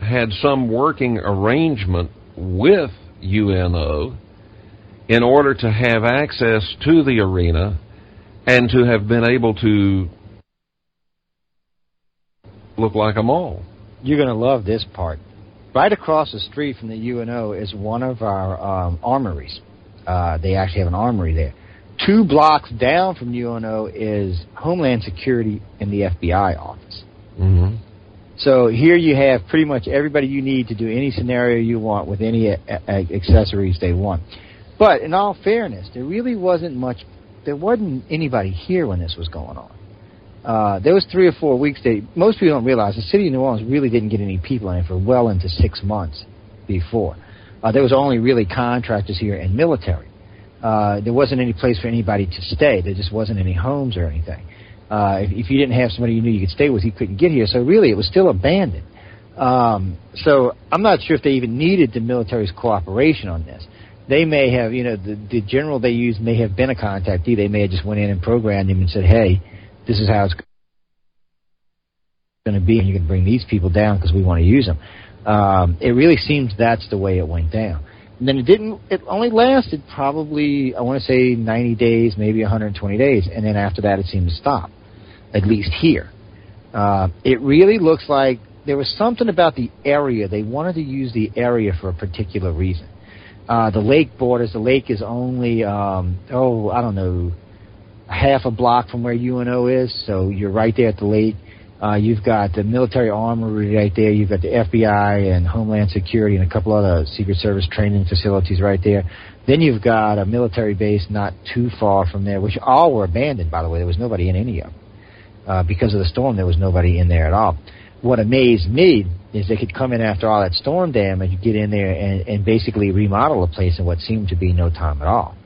had some working arrangement with UNO in order to have access to the arena and to have been able to look like a mall.
You're going to love this part. Right across the street from the UNO is one of our armories. They actually have an armory there. 2 blocks down from UNO is Homeland Security and the FBI office.
Mm-hmm.
So here you have pretty much everybody you need to do any scenario you want with any accessories they want. But in all fairness, there really wasn't anybody here when this was going on. There was 3 or 4 weeks that most people don't realize the city of New Orleans really didn't get any people in it for well into 6 months before. There was only really contractors here and military. There wasn't any place for anybody to stay. There just wasn't any homes or anything. If you didn't have somebody you knew you could stay with, you couldn't get here. So really, it was still abandoned. So I'm not sure if they even needed the military's cooperation on this. They may have, the general they used may have been a contactee. They may have just went in and programmed him and said, hey, this is how it's going to be, and you can bring these people down because we want to use them. It really seems that's the way it went down. And then it only lasted probably, I want to say 90 days, maybe 120 days. And then after that, it seemed to stop, at least here. It really looks like there was something about the area. They wanted to use the area for a particular reason. The lake borders, the lake is only, I don't know, half a block from where UNO is. So you're right there at the lake. You've got the military armory right there. You've got the FBI and Homeland Security and a couple other Secret Service training facilities right there. Then you've got a military base not too far from there, which all were abandoned, by the way. There was nobody in any of them. Because of the storm, there was nobody in there at all. What amazed me is they could come in after all that storm damage, get in there and basically remodel the place in what seemed to be no time at all.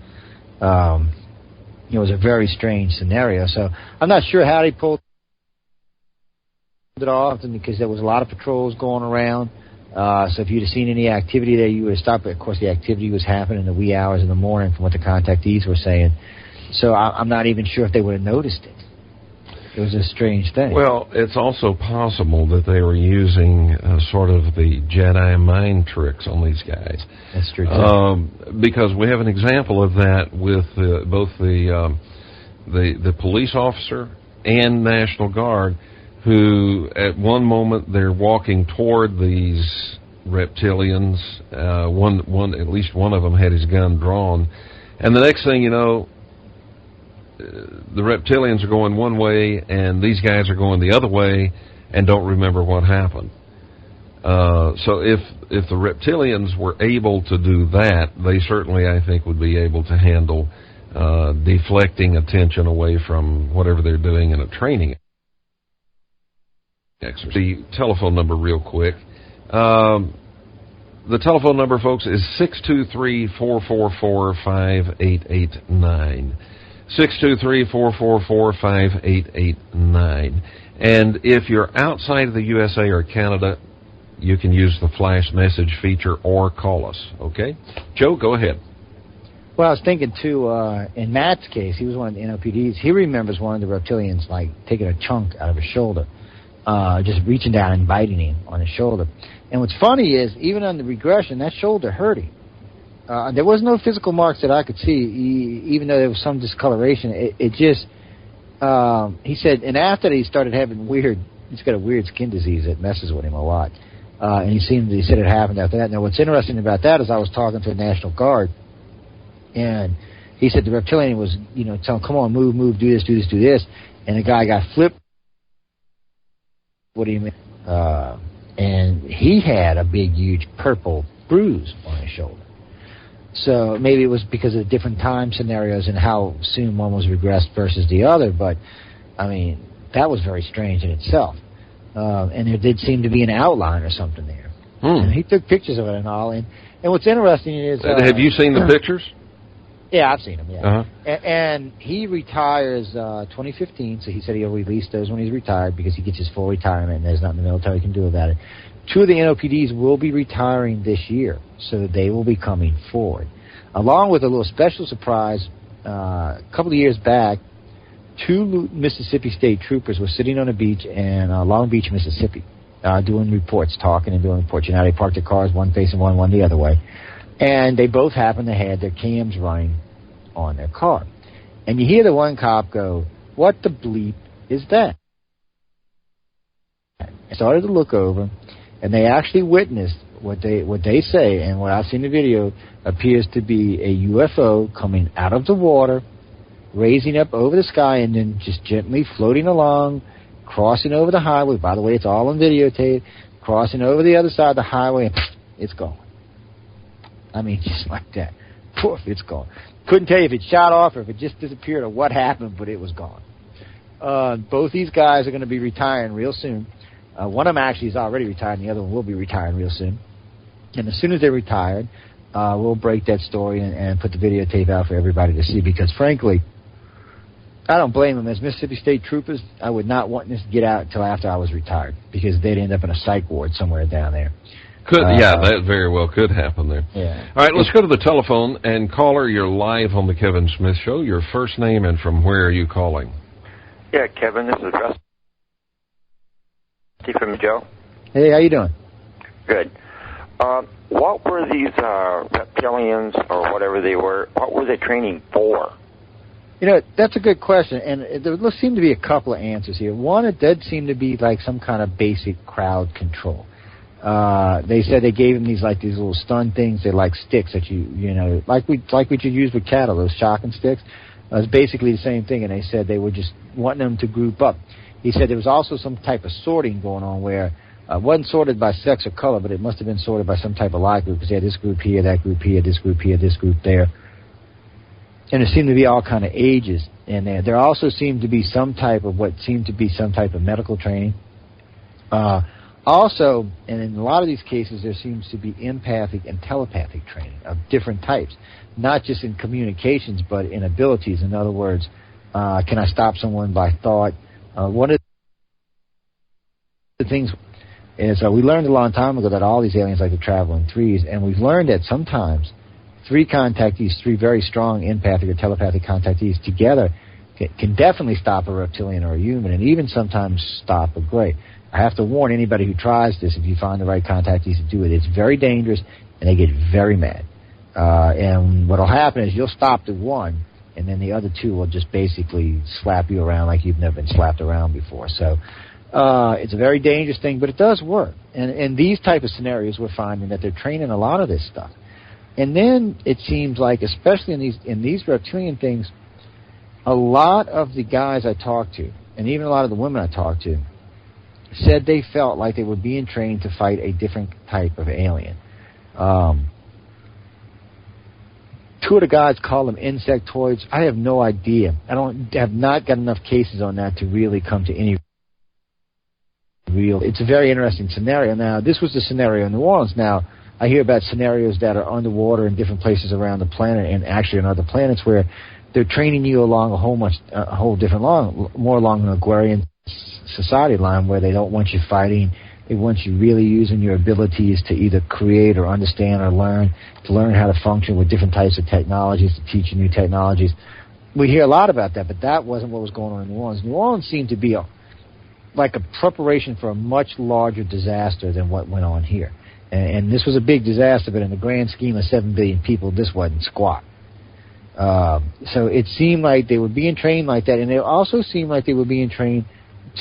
It was a very strange scenario. So I'm not sure how they pulled it off, because there was a lot of patrols going around. So if you'd have seen any activity there, you would have stopped. Of course, the activity was happening in the wee hours of the morning from what the contactees were saying. So I'm not even sure if they would have noticed it. It was a strange thing.
Well, it's also possible that they were using sort of the Jedi mind tricks on these guys.
That's true, too.
Because we have an example of that with both the police officer and National Guard, who at one moment they're walking toward these reptilians. At least one of them had his gun drawn, and the next thing you know, the reptilians are going one way and these guys are going the other way and don't remember what happened. So if the reptilians were able to do that, they certainly, I think, would be able to handle deflecting attention away from whatever they're doing in a training exercise. The telephone number real quick. The telephone number, folks, is 623-444-5889. 623-444-5889. And if you're outside of the USA or Canada, you can use the flash message feature or call us, okay? Joe, go ahead.
Well, I was thinking, too, in Matt's case, he was one of the NOPDs. He remembers one of the reptilians, like, taking a chunk out of his shoulder, just reaching down and biting him on his shoulder. And what's funny is, even on the regression, that shoulder hurt him. There was no physical marks that I could see, even though there was some discoloration. It just, he said, and after that he started having he's got a weird skin disease that messes with him a lot. And he said it happened after that. Now, what's interesting about that is I was talking to the National Guard, and he said the reptilian was, telling him, come on, move, do this. And the guy got flipped. What do you mean? And he had a big, huge purple bruise on his shoulder. So maybe it was because of different time scenarios and how soon one was regressed versus the other. But, I mean, that was very strange in itself. And there did seem to be an outline or something there. And he took pictures of it and all. And what's interesting is...
have you seen the pictures?
Yeah, I've seen him, yeah.
Uh-huh.
And he retires 2015, so he said he'll release those when he's retired because he gets his full retirement and there's nothing the military can do about it. 2 of the NOPDs will be retiring this year, so they will be coming forward. Along with a little special surprise, a couple of years back, 2 Mississippi State troopers were sitting on a beach in Long Beach, Mississippi, doing reports, talking and doing reports. You know, they parked their cars, one facing one the other way. And they both happened to have their cams running on their car. And you hear the one cop go, "What the bleep is that?" I started to look over, and they actually witnessed what they say, and what I've seen in the video appears to be a UFO coming out of the water, raising up over the sky, and then just gently floating along, crossing over the highway. By the way, it's all on videotape. Crossing over the other side of the highway, and it's gone. I mean, just like that. Poof, it's gone. Couldn't tell you if it shot off or if it just disappeared or what happened, but it was gone. Both these guys are going to be retiring real soon. One of them actually is already retired, and the other one will be retiring real soon. And as soon as they're retired, we'll break that story and put the videotape out for everybody to see, because, frankly, I don't blame them. As Mississippi State troopers, I would not want this to get out until after I was retired, because they'd end up in a psych ward somewhere down there.
That very well could happen there.
Yeah.
All right, let's go to the telephone. And caller, you're live on the Kevin Smith Show. Your first name and from where are you calling?
Yeah, Kevin, this is Rusty from Joe.
Hey, how you doing?
Good. What were these reptilians, or whatever they were, what were they training for?
You know, that's a good question, and there seem to be a couple of answers here. One, it did seem to be like some kind of basic crowd control. They said they gave him these little stun things. They're like sticks that you know, like what you use with cattle, those shocking sticks. It's basically the same thing, and they said they were just wanting them to group up. He said there was also some type of sorting going on where it wasn't sorted by sex or color, but it must have been sorted by some type of lie group, because they had this group here, that group here, this group here, this group there. And there seemed to be all kind of ages in there. There also seemed to be some type of medical training. Also, and in a lot of these cases, there seems to be empathic and telepathic training of different types, not just in communications, but in abilities. In other words, can I stop someone by thought? One of the things is we learned a long time ago that all these aliens like to travel in threes, and we've learned that sometimes 3 contactees, 3 very strong empathic or telepathic contactees together can definitely stop a reptilian or a human, and even sometimes stop a gray. I have to warn anybody who tries this, if you find the right contactees to do it, it's very dangerous, and they get very mad. And what will happen is you'll stop the one, and then the other 2 will just basically slap you around like you've never been slapped around before. So it's a very dangerous thing, but it does work. And in these type of scenarios, we're finding that they're training a lot of this stuff. And then it seems like, especially in these reptilian things, a lot of the guys I talked to, and even a lot of the women I talked to, said they felt like they were being trained to fight a different type of alien. 2 of the guys call them insectoids. I have no idea. Have not got enough cases on that to really come to any real. It's a very interesting scenario. Now, this was the scenario in New Orleans. Now, I hear about scenarios that are underwater in different places around the planet, and actually on other planets, where they're training you along a whole different more along an agrarian society line, where they don't want you fighting. They want you really using your abilities to either create or understand or learn how to function with different types of technologies, to teach you new technologies. We hear a lot about that, but that wasn't what was going on in New Orleans. New Orleans seemed to be like a preparation for a much larger disaster than what went on here. And this was a big disaster, but in the grand scheme of 7 billion people, this wasn't squat. So it seemed like they were being trained like that, and it also seemed like they were being trained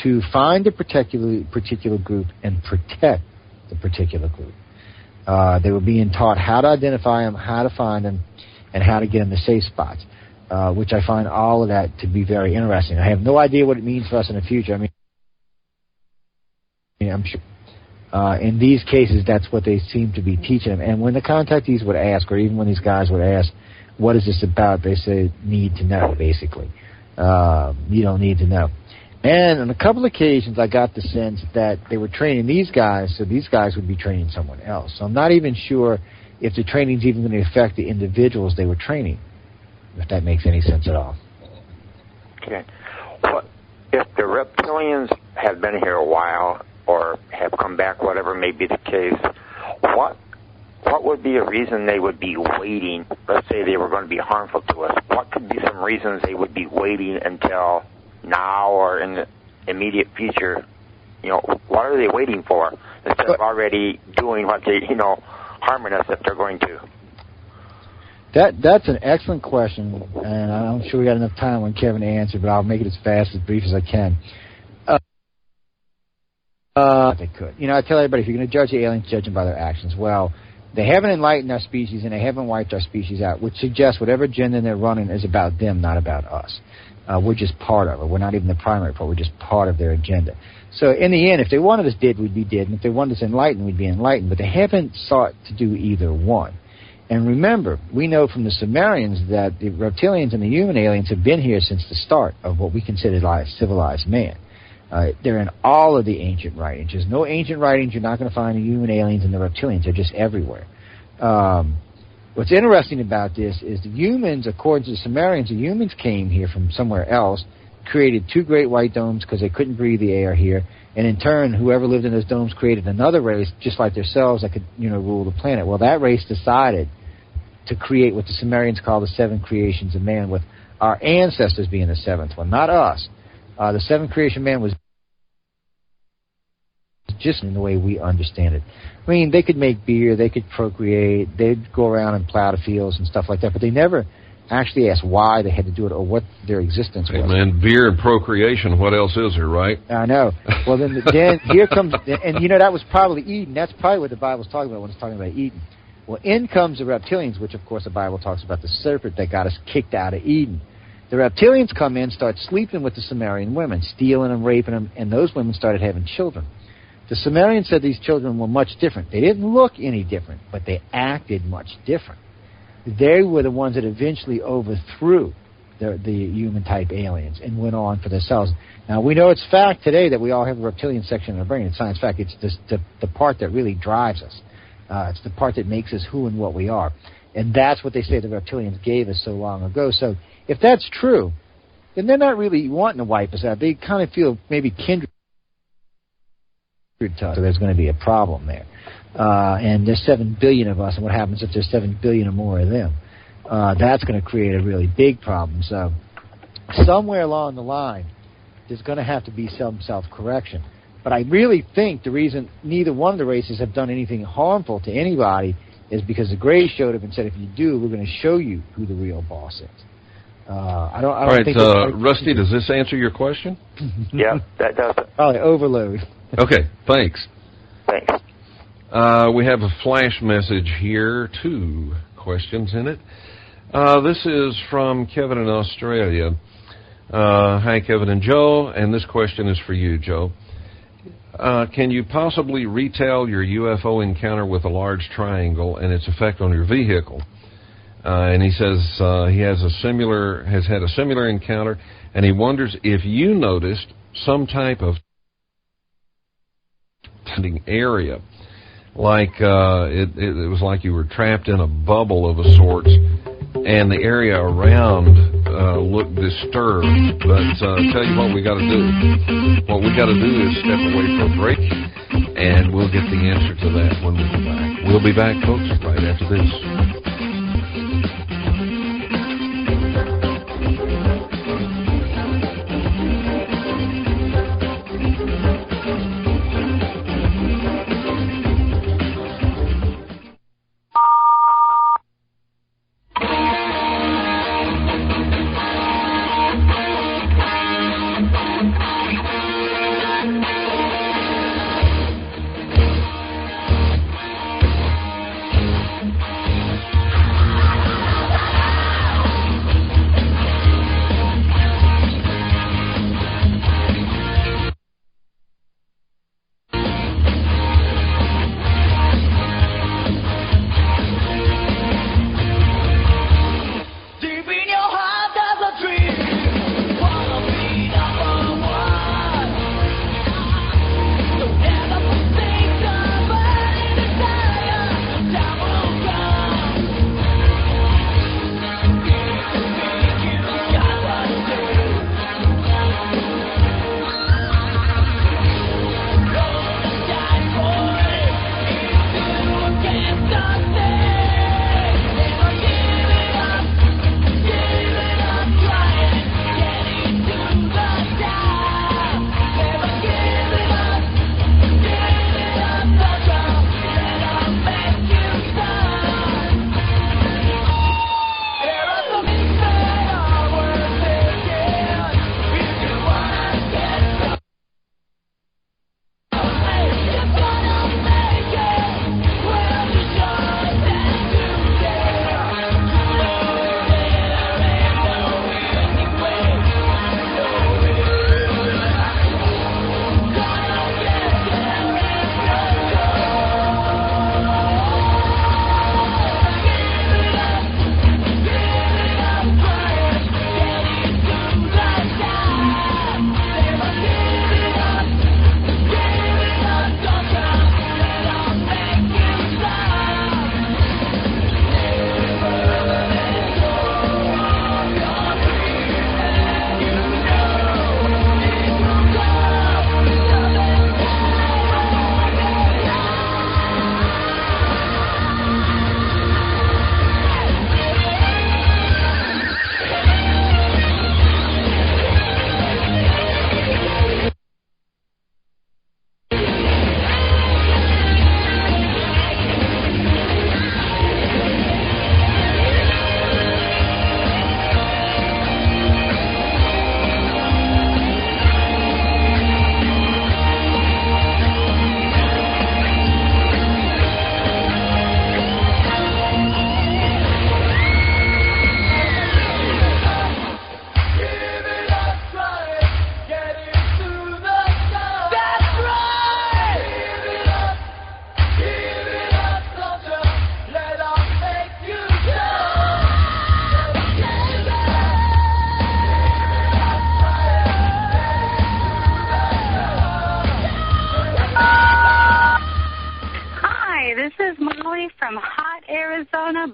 to find a particular group and protect the particular group. They were being taught how to identify them, how to find them, and how to get them to safe spots, which I find all of that to be very interesting. I have no idea what it means for us in the future. I mean, I'm sure in these cases that's what they seem to be teaching them. And when the contactees would ask, or even when these guys would ask, what is this about, they say, need to know, basically. You don't need to know. And on a couple of occasions, I got the sense that they were training these guys, so these guys would be training someone else. So I'm not even sure if the training's even going to affect the individuals they were training. if that makes any sense at all.
Okay. What if the reptilians have been here a while or have come back, whatever may be the case, what would be a reason they would be waiting? Let's say they were going to be harmful to us. What could be some reasons they would be waiting until now or in the immediate future? What are they waiting for instead of already doing what they, harming us if they're going to?
That's an excellent question, and I'm sure we got enough time when Kevin to answer, but I'll make it as fast, as brief as I can. They could. I tell everybody, if you're going to judge the aliens, judge them by their actions. Well, they haven't enlightened our species, and they haven't wiped our species out, which suggests whatever agenda they're running is about them, not about us. We're just part of it. We're not even the primary part. We're just part of their agenda. So in the end, if they wanted us dead, we'd be dead, and if they wanted us enlightened, we'd be enlightened. But they haven't sought to do either one. And remember, we know from the Sumerians that the reptilians and the human aliens have been here since the start of what we consider civilized man. They're in all of the ancient writings. There's no ancient writings you're not going to find the human aliens and the reptilians. They're just everywhere. What's interesting about this is the humans, according to the Sumerians, the humans came here from somewhere else, created 2 great white domes because they couldn't breathe the air here, and in turn, whoever lived in those domes created another race, just like themselves, that could, rule the planet. Well, that race decided to create what the Sumerians call the 7 creations of man, with our ancestors being the 7th one, not us. The 7th creation of man was just in the way we understand it. I mean, they could make beer, they could procreate, they'd go around and plow the fields and stuff like that, but they never actually asked why they had to do it or what their existence was.
Man, beer and procreation, what else is there, right?
I know. Well, then here comes, and that was probably Eden. That's probably what the Bible's talking about when it's talking about Eden. Well, in comes the reptilians, which, of course, the Bible talks about the serpent that got us kicked out of Eden. The reptilians come in, start sleeping with the Sumerian women, stealing them, raping them, and those women started having children. The Sumerians said these children were much different. They didn't look any different, but they acted much different. They were the ones that eventually overthrew the human-type aliens and went on for themselves. Now, we know it's fact today that we all have a reptilian section in our brain. It's science fact. It's the part that really drives us. It's the part that makes us who and what we are. And that's what they say the reptilians gave us so long ago. So if that's true, then they're not really wanting to wipe us out. They kind of feel maybe kindred to us. So there's going to be a problem there. And there's 7 billion of us, and what happens if there's 7 billion or more of them? That's going to create a really big problem. So somewhere along the line, there's going to have to be some self-correction. But I really think the reason neither one of the races have done anything harmful to anybody is because the Greys showed up and said, if you do, we're going to show you who the real boss is. I don't think...
All right, Rusty, does this answer your question?
Yeah, that does it.
Probably overload.
Okay, thanks.
Thanks.
We have a flash message here, 2 questions in it. This is from Kevin in Australia. Hi, Kevin and Joe, and this question is for you, Joe. Can you possibly retell your UFO encounter with a large triangle and its effect on your vehicle? And he says he has had a similar encounter, and he wonders if you noticed some type of area, like it was like you were trapped in a bubble of a sort, and the area around looked disturbed. But tell you what we got to do. What we got to do is step away for a break, and we'll get the answer to that when we come back. We'll be back, folks, right after this.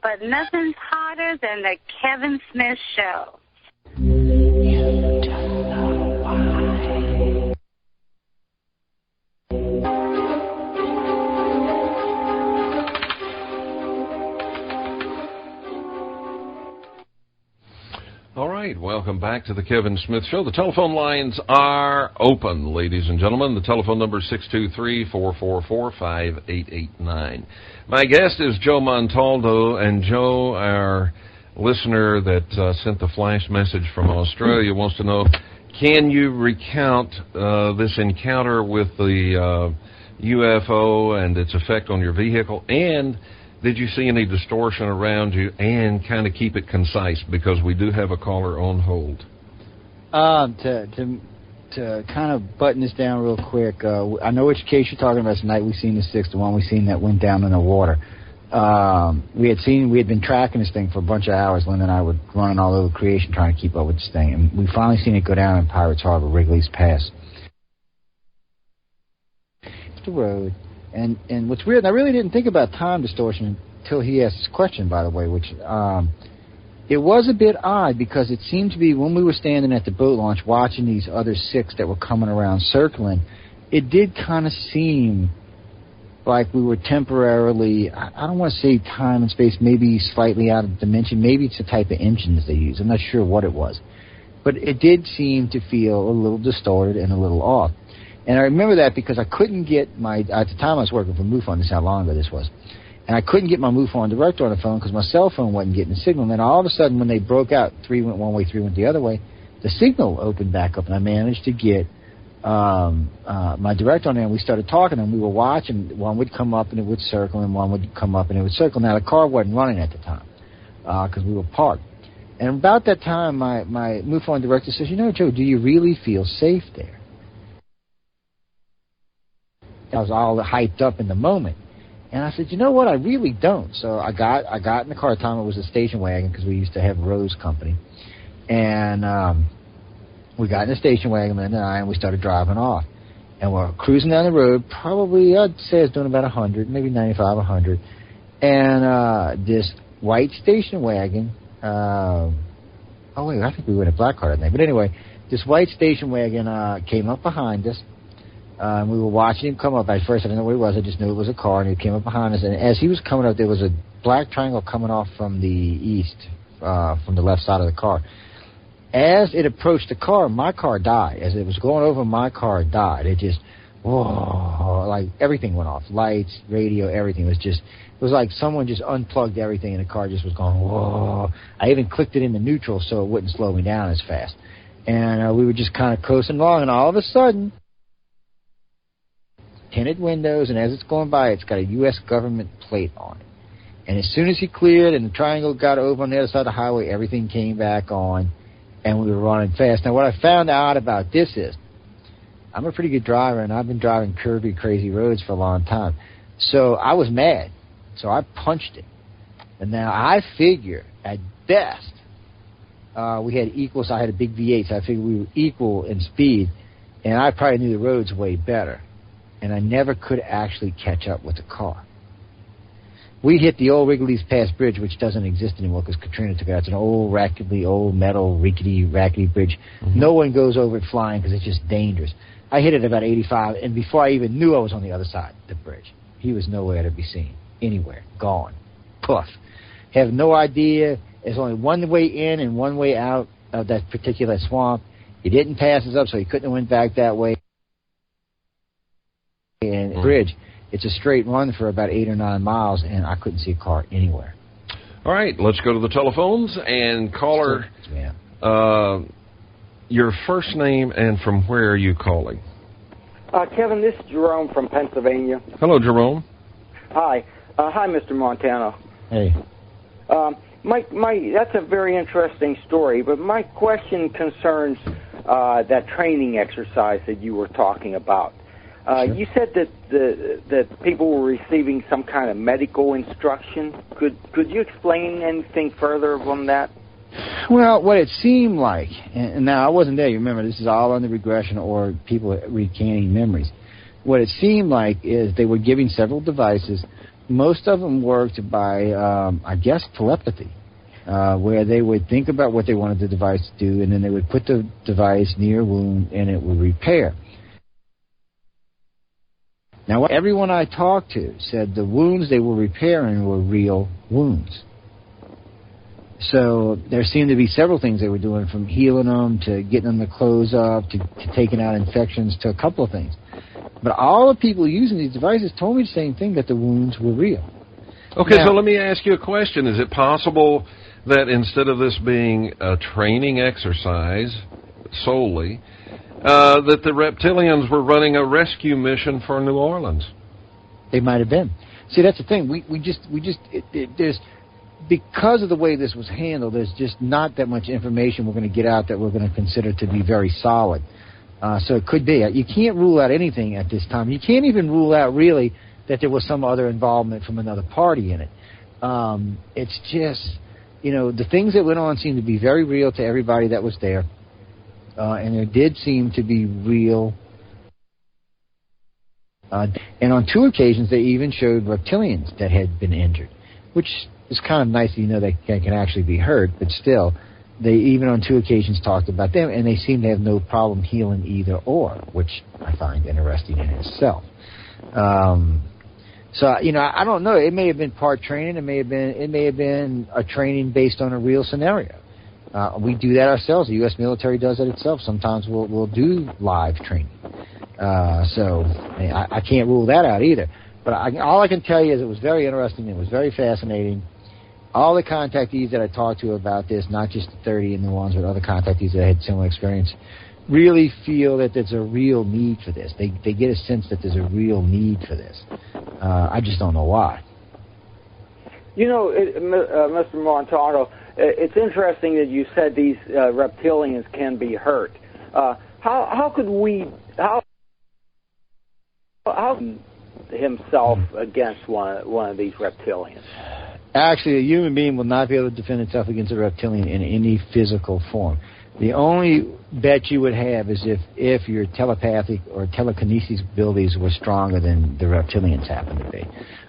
but nothing's hotter than the Kevin Smith Show.
All right, welcome back to the Kevin Smith Show. The telephone lines are open, ladies and gentlemen. The telephone number is 623-444-5889. My guest is Joe Montaldo, and Joe, our listener that sent the flash message from Australia, wants to know, can you recount this encounter with the UFO and its effect on your vehicle, and did you see any distortion around you, and kind of keep it concise because we do have a caller on hold.
To kind of button this down real quick, I know which case you're talking about tonight. We've seen the 6th, the one we seen that went down in the water. We had been tracking this thing for a bunch of hours. Linda and I were running all over creation trying to keep up with this thing, and we finally seen it go down in Pirates Harbor, Wrigley's Pass. It's the road. And what's weird, and I really didn't think about time distortion until he asked this question, by the way, which it was a bit odd because it seemed to be when we were standing at the boat launch watching these other 6 that were coming around circling, it did kind of seem like we were temporarily, I don't want to say time and space, maybe slightly out of dimension. Maybe it's the type of engines they use. I'm not sure what it was. But it did seem to feel a little distorted and a little off. And I remember that because I couldn't get at the time I was working for MUFON, this is how long ago this was, and I couldn't get my MUFON director on the phone because my cell phone wasn't getting the signal. And then all of a sudden when they broke out, 3 went one way, 3 went the other way, the signal opened back up, and I managed to get my director on there, and we started talking, and we were watching. One would come up and it would circle, and one would come up and it would circle. Now, the car wasn't running at the time because we were parked. And about that time, my MUFON director says, Joe, do you really feel safe there? I was all hyped up in the moment. And I said, you know what, I really don't. So I got in the car. At the time it was a station wagon because we used to have Rose Company. And we got in the station wagon, and we started driving off. And we're cruising down the road, probably, I'd say it's doing about 100, maybe 95, 100. And this white station wagon, I think we were in a black car that night. But anyway, this white station wagon came up behind us. We were watching him come up. At first, I didn't know what it was. I just knew it was a car, and he came up behind us. And as he was coming up, there was a black triangle coming off from the east, from the left side of the car. As it approached the car, my car died. As it was going over, my car died. It just, like everything went off. Lights, radio, everything. It was like someone just unplugged everything, and the car just was going, whoa. I even clicked it into neutral so it wouldn't slow me down as fast. And we were just kind of coasting along, and all of a sudden, tinted windows, and as it's going by, it's got a U.S. government plate on it. And as soon as he cleared and the triangle got over on the other side of the highway, everything came back on, and we were running fast. Now, what I found out about this is, I'm a pretty good driver, and I've been driving curvy, crazy roads for a long time. So I was mad. So I punched it. And now I figure, at best, we had equal, so I had a big V8, so I figured we were equal in speed, and I probably knew the roads way better. And I never could actually catch up with the car. We hit the old Wrigley's Pass Bridge, which doesn't exist anymore because Katrina took it out. It's an old, old metal, rackety bridge. Mm-hmm. No one goes over it flying because it's just dangerous. I hit it about 85, and before I even knew I was on the other side of the bridge. He was nowhere to be seen. Anywhere. Gone. Poof. Have no idea. There's only one way in and one way out of that particular swamp. He didn't pass us up, so he couldn't have went back that way. And bridge, it's a straight run for about 8 or 9 miles, and I couldn't see a car anywhere.
All right, let's go to the telephones, and caller, your first name and from where are you calling?
Kevin, this is Jerome from Pennsylvania.
Hello, Jerome.
Hi. Hi, Mr. Montano.
Hey.
That's a very interesting story, but my question concerns that training exercise that you were talking about. Sure. You said that people were receiving some kind of medical instruction. Could you explain anything further on that?
Well, what it seemed like, and now I wasn't there, you remember, this is all under regression or people recanting memories. What it seemed like is they were giving several devices most of them worked by, I guess, telepathy, where they would think about what they wanted the device to do, and then they would put the device near a wound, and it would repair. Now, everyone I talked to said the wounds they were repairing were real wounds. So there seemed to be several things they were doing, from healing them to getting them to close up to taking out infections to a couple of things. But all the people using these devices told me the same thing, that the wounds were real.
Okay,
now,
so let me ask you a question. Is it possible that instead of this being a training exercise solely, that the reptilians were running a rescue mission for New Orleans?
They might have been. See, that's the thing. There's, because of the way this was handled, there's just not that much information we're going to get out that we're going to consider to be very solid. So it could be. You can't rule out anything at this time. You can't even rule out, really, that there was some other involvement from another party in it. It's just, the things that went on seemed to be very real to everybody that was there. And there did seem to be real. And on 2 occasions, they even showed reptilians that had been injured, which is kind of nice, they can actually be hurt, but still, they even on 2 occasions talked about them, and they seem to have no problem healing either or, which I find interesting in itself. So, I don't know. It may have been part training. It may have been a training based on a real scenario. We do that ourselves. The U.S. military does it itself. Sometimes we'll do live training. So I can't rule that out either. But all I can tell you is it was very interesting. It was very fascinating. All the contactees that I talked to about this, not just the 30 in New Orleans, but other contactees that had similar experience, really feel that there's a real need for this. They get a sense that there's a real need for this. I just don't know why.
Mr. Montaldo, it's interesting that you said these reptilians can be hurt. How could himself against one of these reptilians?
Actually, a human being will not be able to defend itself against a reptilian in any physical form. The only bet you would have is if your telepathic or telekinesis abilities were stronger than the reptilians happen to be.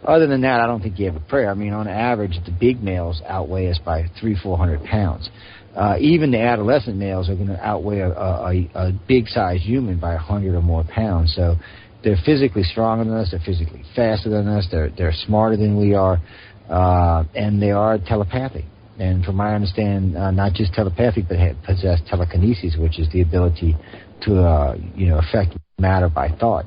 Other than that, I don't think you have a prayer. I mean, on average, the big males outweigh us by 300-400 pounds. Even the adolescent males are going to outweigh a big-sized human by 100 or more pounds. So they're physically stronger than us. They're physically faster than us. They're smarter than we are, and they are telepathic. And from my understanding, not just telepathic, but possess telekinesis, which is the ability to, affect matter by thought.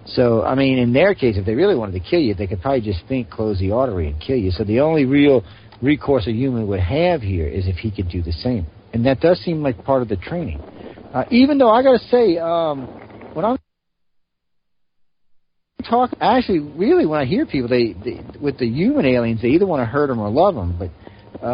So, I mean, in their case, if they really wanted to kill you, they could probably just close the artery and kill you. So the only real recourse a human would have here is if he could do the same. And that does seem like part of the training. Even though I got to say, when I'm talking, actually, really, when I hear people, they with the human aliens, they either want to hurt them or love them, but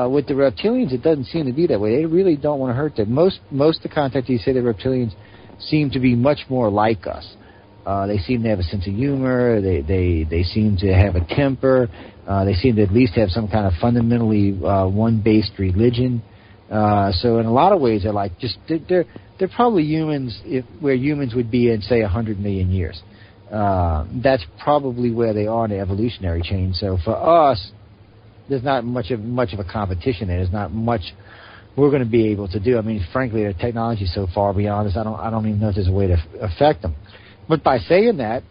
with the reptilians, it doesn't seem to be that way. They really don't want to hurt them. Most of the contactees say the reptilians seem to be much more like us. They seem to have a sense of humor. They seem to have a temper. They seem to at least have some kind of fundamentally one-based religion. So in a lot of ways, they're probably humans where humans would be in, say, 100 million years. That's probably where they are in the evolutionary chain. So for us, there's not much of a competition there. There's not much we're going to be able to do. I mean, frankly, their technology is so far beyond us. I don't even know if there's a way to affect them. But by saying that,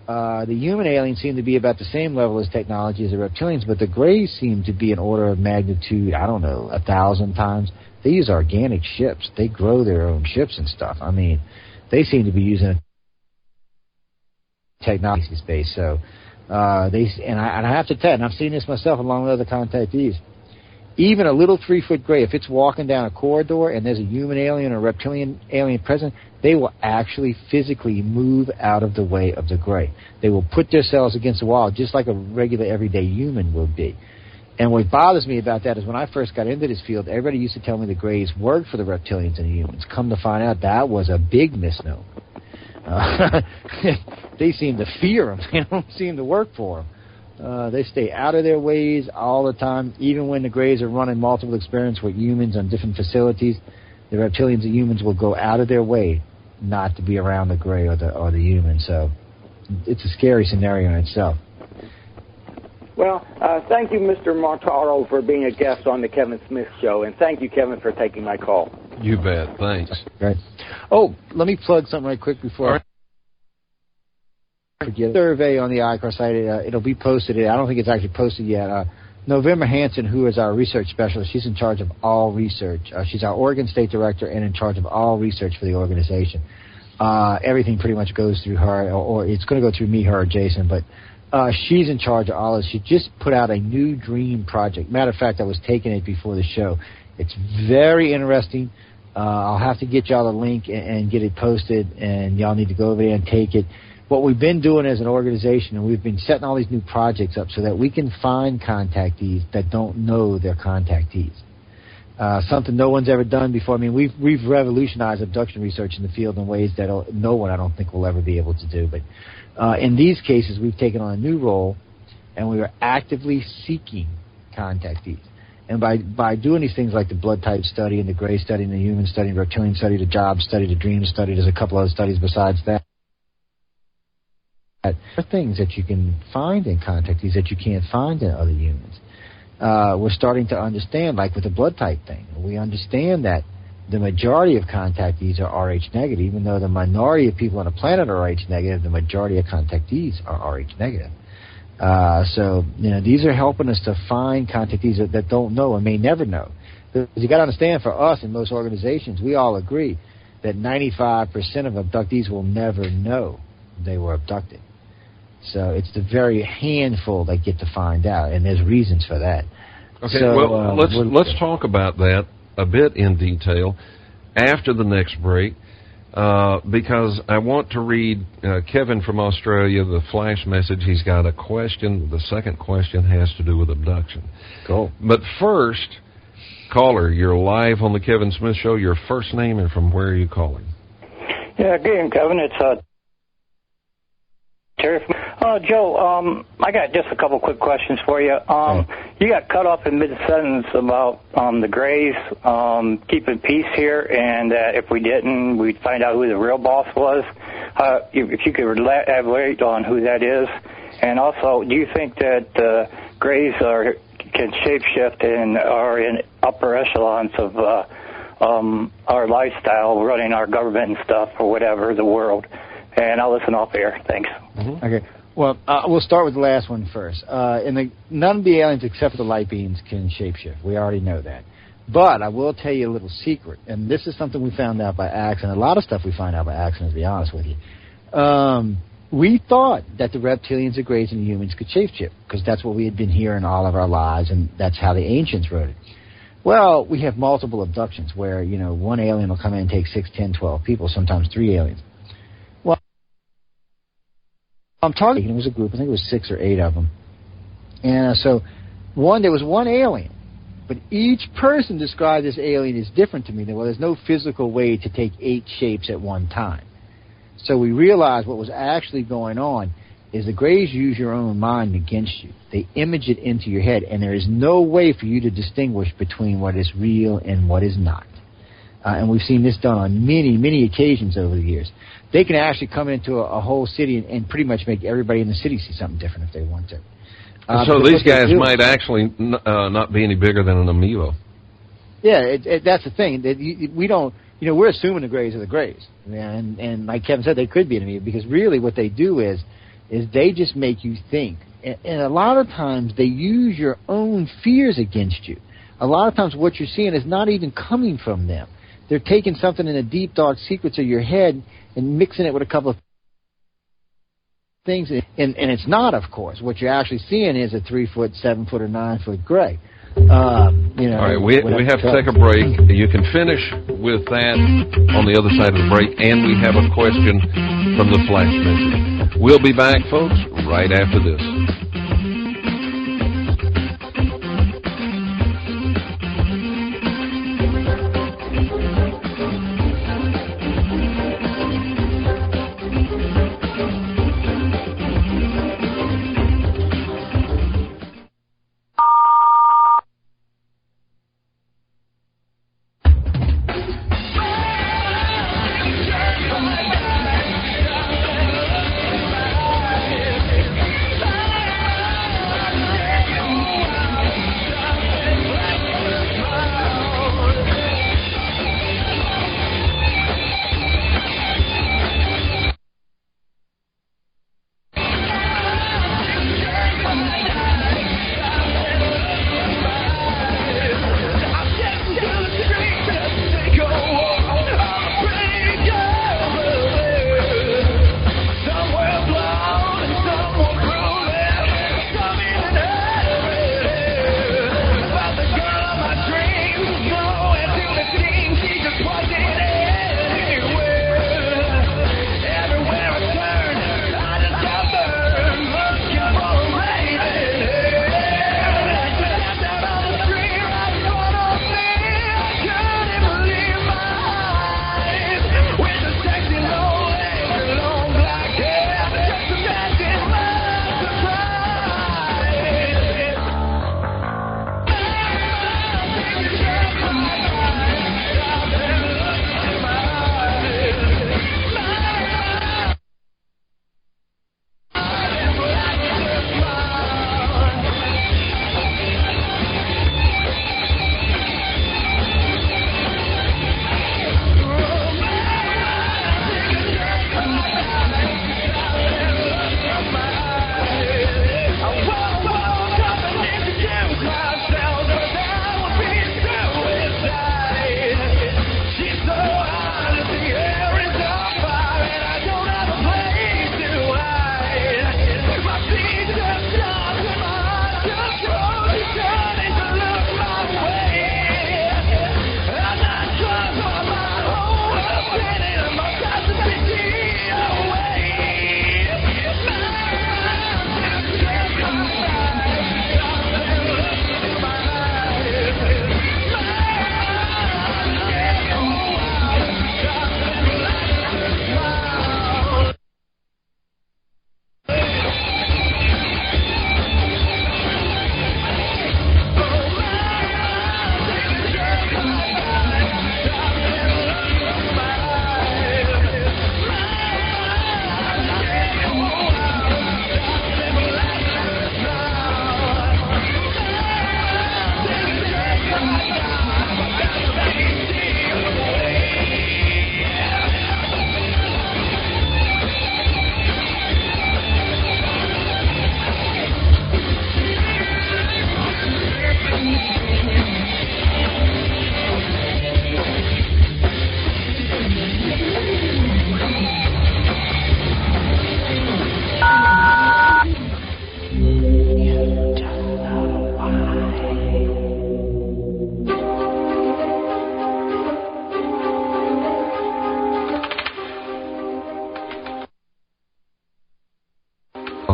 the human aliens seem to be about the same level as technology as the reptilians, but the Greys seem to be an order of magnitude, 1,000 times. They use organic ships. They grow their own ships and stuff. I mean, they seem to be using a technology space. So I have to tell you, and I've seen this myself along with other contactees, even a little 3-foot gray, if it's walking down a corridor and there's a human alien or a reptilian alien present, they will actually physically move out of the way of the gray. They will put themselves against the wall just like a regular everyday human would be. And what bothers me about that is when I first got into this field, everybody used to tell me the Greys worked for the reptilians and the humans. Come to find out, that was a big misnomer. They seem to fear them. They don't seem to work for them. They stay out of their ways all the time. Even when the Greys are running multiple experiments with humans on different facilities, the reptilians and humans will go out of their way not to be around the Grey or the human. So it's a scary scenario in itself.
Well, thank you, Mr. Montaldo, for being a guest on the Kevin Smith Show, and thank you, Kevin, for taking my call.
You bet. Thanks.
Great. Oh, let me plug something right quick before I forget. Survey on the ICAR site. It'll be posted. I don't think it's actually posted yet. November Hansen, who is our research specialist, she's in charge of all research. She's our Oregon State Director and in charge of all research for the organization. Everything pretty much goes through her, or it's going to go through me, her, or Jason, but she's in charge of all of this. She just put out a new dream project. Matter of fact, I was taking it before the show. It's very interesting. I'll have to get y'all the link and get it posted, and y'all need to go over there and take it. What we've been doing as an organization, and we've been setting all these new projects up so that we can find contactees that don't know they're contactees. Something no one's ever done before. I mean, we've revolutionized abduction research in the field in ways that no one, I don't think, will ever be able to do. But in these cases, we've taken on a new role, and we are actively seeking contactees. And by doing these things like the blood type study and the gray study and the human study, the reptilian study, the job study, the dream study, there's a couple other studies besides that. There are things that you can find in contactees that you can't find in other humans. We're starting to understand, like with the blood type thing, we understand that the majority of contactees are Rh negative. Even though the minority of people on the planet are Rh negative, the majority of contactees are Rh negative. So, these are helping us to find contactees that don't know and may never know. Because you got to understand, for us in most organizations, we all agree that 95% of abductees will never know they were abducted. So it's the very handful that get to find out, and there's reasons for that.
Okay,
so,
well, let's talk about that a bit in detail after the next break, because I want to read Kevin from Australia, the flash message. He's got a question. The second question has to do with abduction.
Cool.
But first, caller, you're live on the Kevin Smith Show. Your first name and from where are you calling?
Yeah, good evening, Kevin. It's Terry. Joe, I got just a couple quick questions for you. You got cut off in mid-sentence about the Greys keeping peace here, and if we didn't, we'd find out who the real boss was. If you could elaborate on who that is. And also, do you think that Greys can shapeshift and are in upper echelons of our lifestyle, running our government and stuff, or whatever, the world? And I'll listen off air. Thanks.
Mm-hmm. Okay. Well, we'll start with the last one first. None of the aliens except for the light beings can shapeshift. We already know that. But I will tell you a little secret, and this is something we found out by accident. A lot of stuff we find out by accident, to be honest with you. We thought that the reptilians, the Greys, and the humans could shapeshift because that's what we had been hearing all of our lives, and that's how the ancients wrote it. Well, we have multiple abductions where, one alien will come in and take 6, 10, 12 people, sometimes 3 aliens. I'm talking, it was a group, I think it was 6 or 8 of them. And there was one alien, but each person described this alien as different to me. Well, there's no physical way to take 8 shapes at one time. So we realized what was actually going on is the Greys use your own mind against you. They image it into your head, and there is no way for you to distinguish between what is real and what is not. And we've seen this done on many, many occasions over the years. They can actually come into a whole city and pretty much make everybody in the city see something different if they want to.
So these guys might actually not be any bigger than an amoeba.
Yeah, that's the thing. We don't, we're assuming the Greys are the Greys. And like Kevin said, they could be an amoeba because really what they do is they just make you think. And a lot of times they use your own fears against you. A lot of times what you're seeing is not even coming from them. They're taking something in the deep, dark secrets of your head and mixing it with a couple of things. And it's not, of course. What you're actually seeing is a 3-foot, 7-foot, or 9-foot Grey. All
right, we have to take a break. You can finish with that on the other side of the break, and we have a question from the flash message. We'll be back, folks, right after this.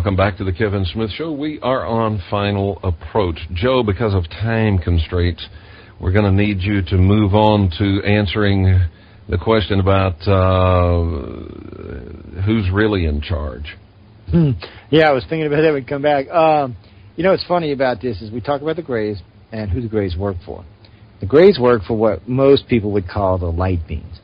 Welcome back to the Kevin Smith Show. We are on final approach. Joe, because of time constraints, we're going to need you to move on to answering the question about who's really in charge.
Yeah, I was thinking about that when we come back. What's funny about this is we talk about the Greys and who the Greys work for. The Greys work for what most people would call the light beings.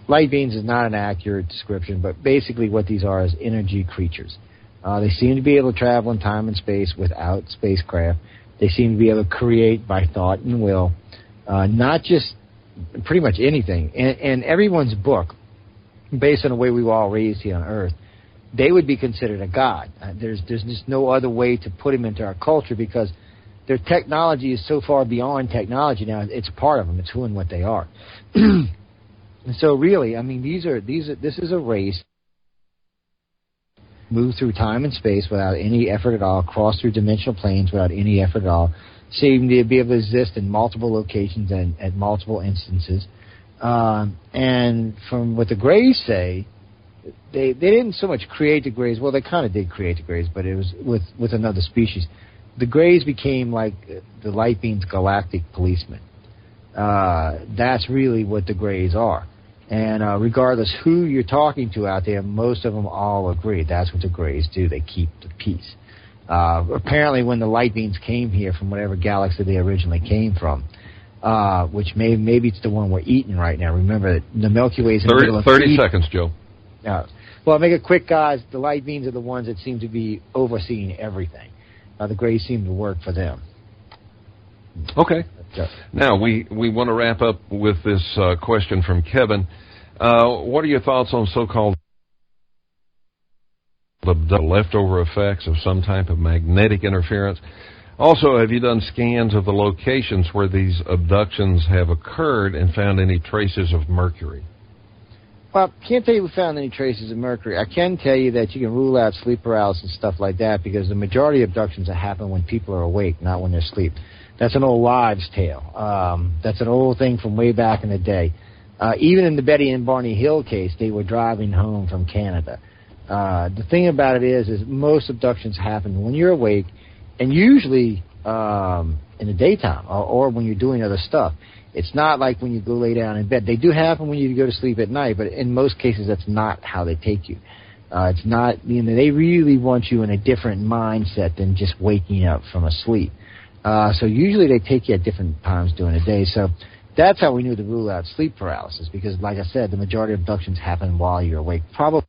Light beings is not an accurate description, but basically what these are is energy creatures. They seem to be able to travel in time and space without spacecraft. They seem to be able to create by thought and will, not just pretty much anything. And everyone's book, based on the way we were all raised here on Earth, they would be considered a god. There's just no other way to put them into our culture because their technology is so far beyond technology now. It's part of them. It's who and what they are. And so really, I mean, this is a race move through time and space without any effort at all, cross through dimensional planes without any effort at all, seem to be able to exist in multiple locations and at multiple instances. And from what the Greys say, they didn't so much create the Greys. Well, they kind of did create the Greys, but it was with another species. The Greys became like the light beings' galactic policemen. That's really what the Greys are. And regardless who you're talking to out there, most of them all agree. That's what the Greys do. They keep the peace. Apparently, when the light beings came here from whatever galaxy they originally came from, which maybe it's the one we're eating right now. Remember, the Milky Way is in the middle of
30 seconds, Joe.
Well, make it quick, guys. The light beings are the ones that seem to be overseeing everything. The Greys seem to work for them.
Okay. Now, we want to wrap up with this question from Kevin. What are your thoughts on so-called leftover effects of some type of magnetic interference? Also, have you done scans of the locations where these abductions have occurred and found any traces of mercury?
Well, I can't tell you we found any traces of mercury. I can tell you that you can rule out sleep paralysis and stuff like that because the majority of abductions happen when people are awake, not when they're asleep. That's an old wives' tale. That's an old thing from way back in the day. Even in the Betty and Barney Hill case, they were driving home from Canada. The thing about it is most abductions happen when you're awake, and usually in the daytime or when you're doing other stuff. It's not like when you go lay down in bed. They do happen when you go to sleep at night, but in most cases, that's not how they take you. It's not, they really want you in a different mindset than just waking up from a sleep. So usually they take you at different times during the day. So that's how we knew to rule out sleep paralysis because, like I said, the majority of abductions happen while you're awake. Probably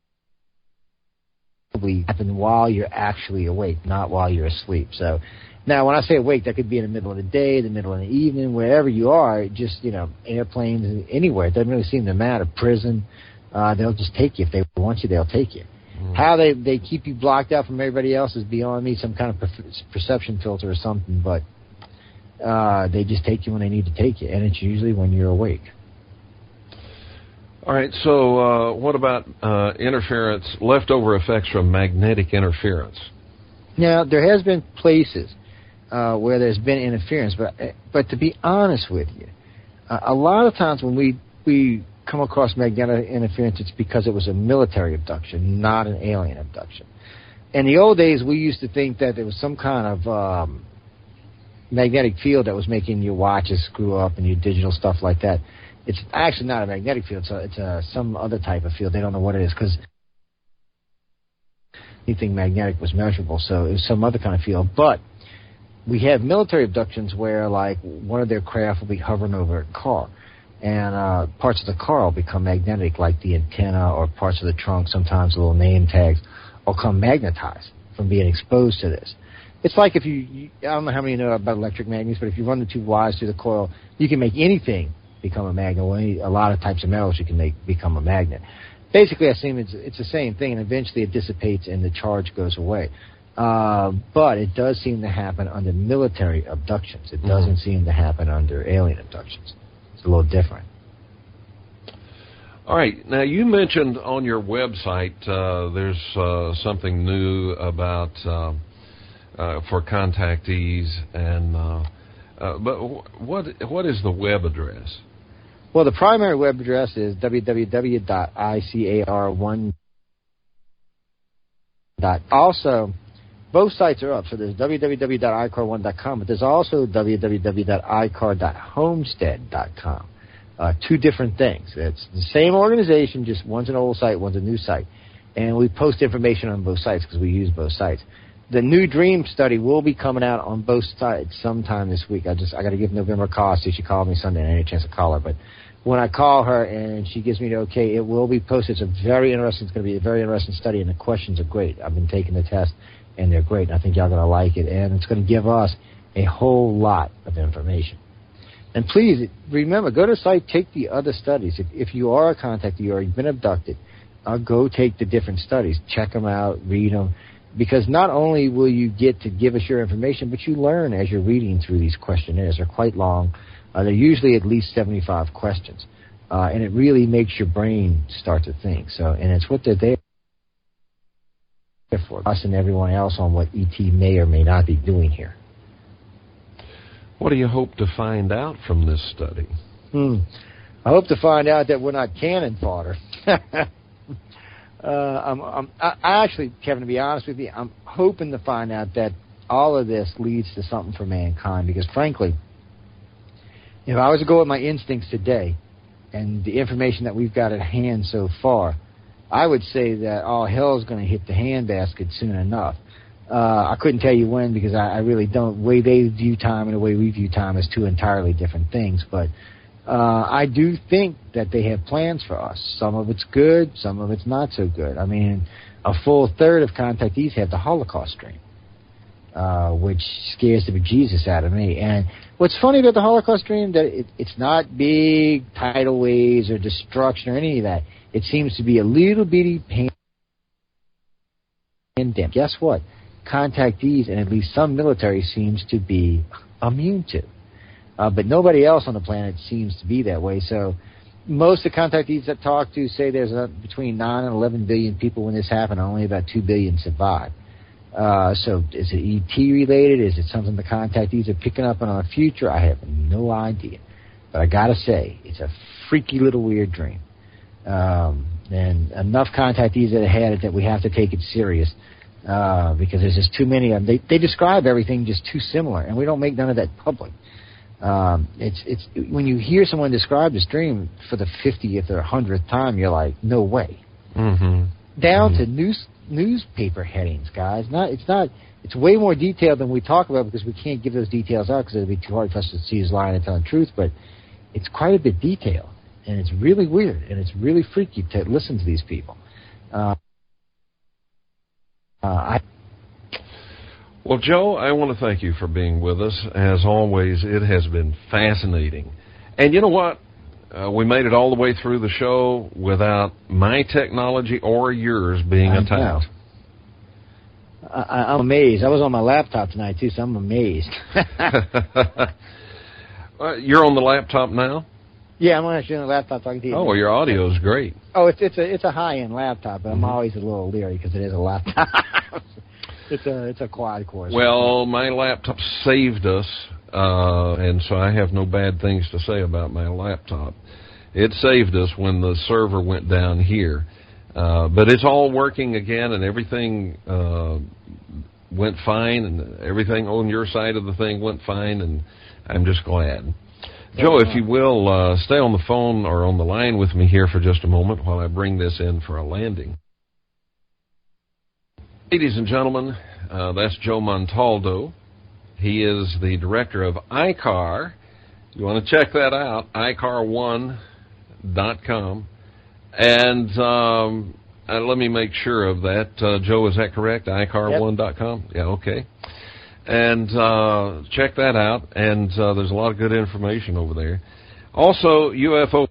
happen while you're actually awake, not while you're asleep. So now when I say awake, that could be in the middle of the day, the middle of the evening, wherever you are, just, airplanes, anywhere. It doesn't really seem to matter. Prison, they'll just take you. If they want you, they'll take you. How they keep you blocked out from everybody else is beyond me, some kind of perception filter or something, but they just take you when they need to take you, and it's usually when you're awake.
All right, so what about interference, leftover effects from magnetic interference?
Now, there has been places where there's been interference, but to be honest with you, a lot of times when we come across magnetic interference, it's because it was a military abduction, not an alien abduction. In the old days, we used to think that there was some kind of magnetic field that was making your watches screw up and your digital stuff like that. It's actually not a magnetic field, so it's some other type of field. They don't know what it is because anything magnetic was measurable, so it was some other kind of field. But we have military abductions where, like, one of their craft will be hovering over a car, and parts of the car will become magnetic, like the antenna or parts of the trunk, sometimes little name tags, will come magnetized from being exposed to this. It's like if I don't know how many know about electric magnets, but if you run the two wires through the coil, you can make anything become a magnet. Well, a lot of types of metals you can make become a magnet. Basically, I assume it's the same thing, and eventually it dissipates and the charge goes away. But it does seem to happen under military abductions. It doesn't seem to happen under alien abductions. It's a little different.
All right. Now, you mentioned on your website there's something new about for contactees, and but what is the web address?
Well, the primary web address is www.icar1.com. Also, both sites are up. So there's www.icar1.com, but there's also www.icar.homestead.com. Two different things. It's the same organization, just one's an old site, one's a new site. And we post information on both sites because we use both sites. The new dream study will be coming out on both sites sometime this week. I got to give November a call. See, she called me Sunday, and I had a chance to call her. But when I call her and she gives me the okay, it will be posted. It's going to be a very interesting study, and the questions are great. I've been taking the test, and they're great, and I think y'all going to like it. And it's going to give us a whole lot of information. And please, remember, go to the site, take the other studies. If you are a contactee or you've been abducted, go take the different studies. Check them out, read them. Because not only will you get to give us your information, but you learn as you're reading through these questionnaires. They're quite long. They're usually at least 75 questions. And it really makes your brain start to think. And it's what they're there for, us and everyone else, on what ET may or may not be doing here.
What do you hope to find out from this study?
I hope to find out that we're not cannon fodder. I actually, Kevin, to be honest with you, I'm hoping to find out that all of this leads to something for mankind. Because, frankly, if I was to go with my instincts today and the information that we've got at hand so far, I would say that all hell's going to hit the handbasket soon enough. I couldn't tell you when, because I really don't. The way they view time and the way we view time is two entirely different things. But I do think that they have plans for us. Some of it's good, some of it's not so good. I mean, a full third of contactees have the Holocaust dream, which scares the bejesus out of me. And what's funny about the Holocaust dream, that it's not big tidal waves or destruction or any of that. It seems to be a little bitty pandemic. Guess what? Contactees and at least some military seems to be immune to. But nobody else on the planet seems to be that way. So most of the contactees that talk to say there's between 9 and 11 billion people when this happened. Only about 2 billion survived. So is it ET related? Is it something the contactees are picking up on our future? I have no idea. But I got to say, it's a freaky little weird dream. And enough contactees that have had it that we have to take it serious. Because there's just too many of them. They describe everything just too similar, and we don't make none of that public. It's when you hear someone describe this dream for the 50th or 100th time, you're like, no way. Down to newspaper headings, guys. It's way more detailed than we talk about, because we can't give those details out because it'd be too hard for us to see who's lying and telling the truth. But it's quite a bit detailed, and it's really weird, and it's really freaky to listen to these people.
Well, Joe, I want to thank you for being with us. As always, it has been fascinating. And you know what? We made it all the way through the show without my technology or yours being attacked.
I'm amazed. I was on my laptop tonight, too, so I'm amazed.
You're on the laptop now?
Yeah, I'm actually on the laptop talking to you.
Oh, well, your audio is great.
Oh, it's a high-end laptop, but I'm always a little leery because it is a laptop. It's a quad core.
Well, my laptop saved us, and so I have no bad things to say about my laptop. It saved us when the server went down here. But it's all working again, and everything went fine, and everything on your side of the thing went fine, and I'm just glad. Joe, if you will, stay on the phone or on the line with me here for just a moment while I bring this in for a landing. Ladies and gentlemen, that's Joe Montaldo. He is the director of iCar. You want to check that out, iCar1.com. And let me make sure of that. Joe, is that correct? iCar1.com? Yep. Yeah, okay. And check that out. And there's a lot of good information over there. Also, UFO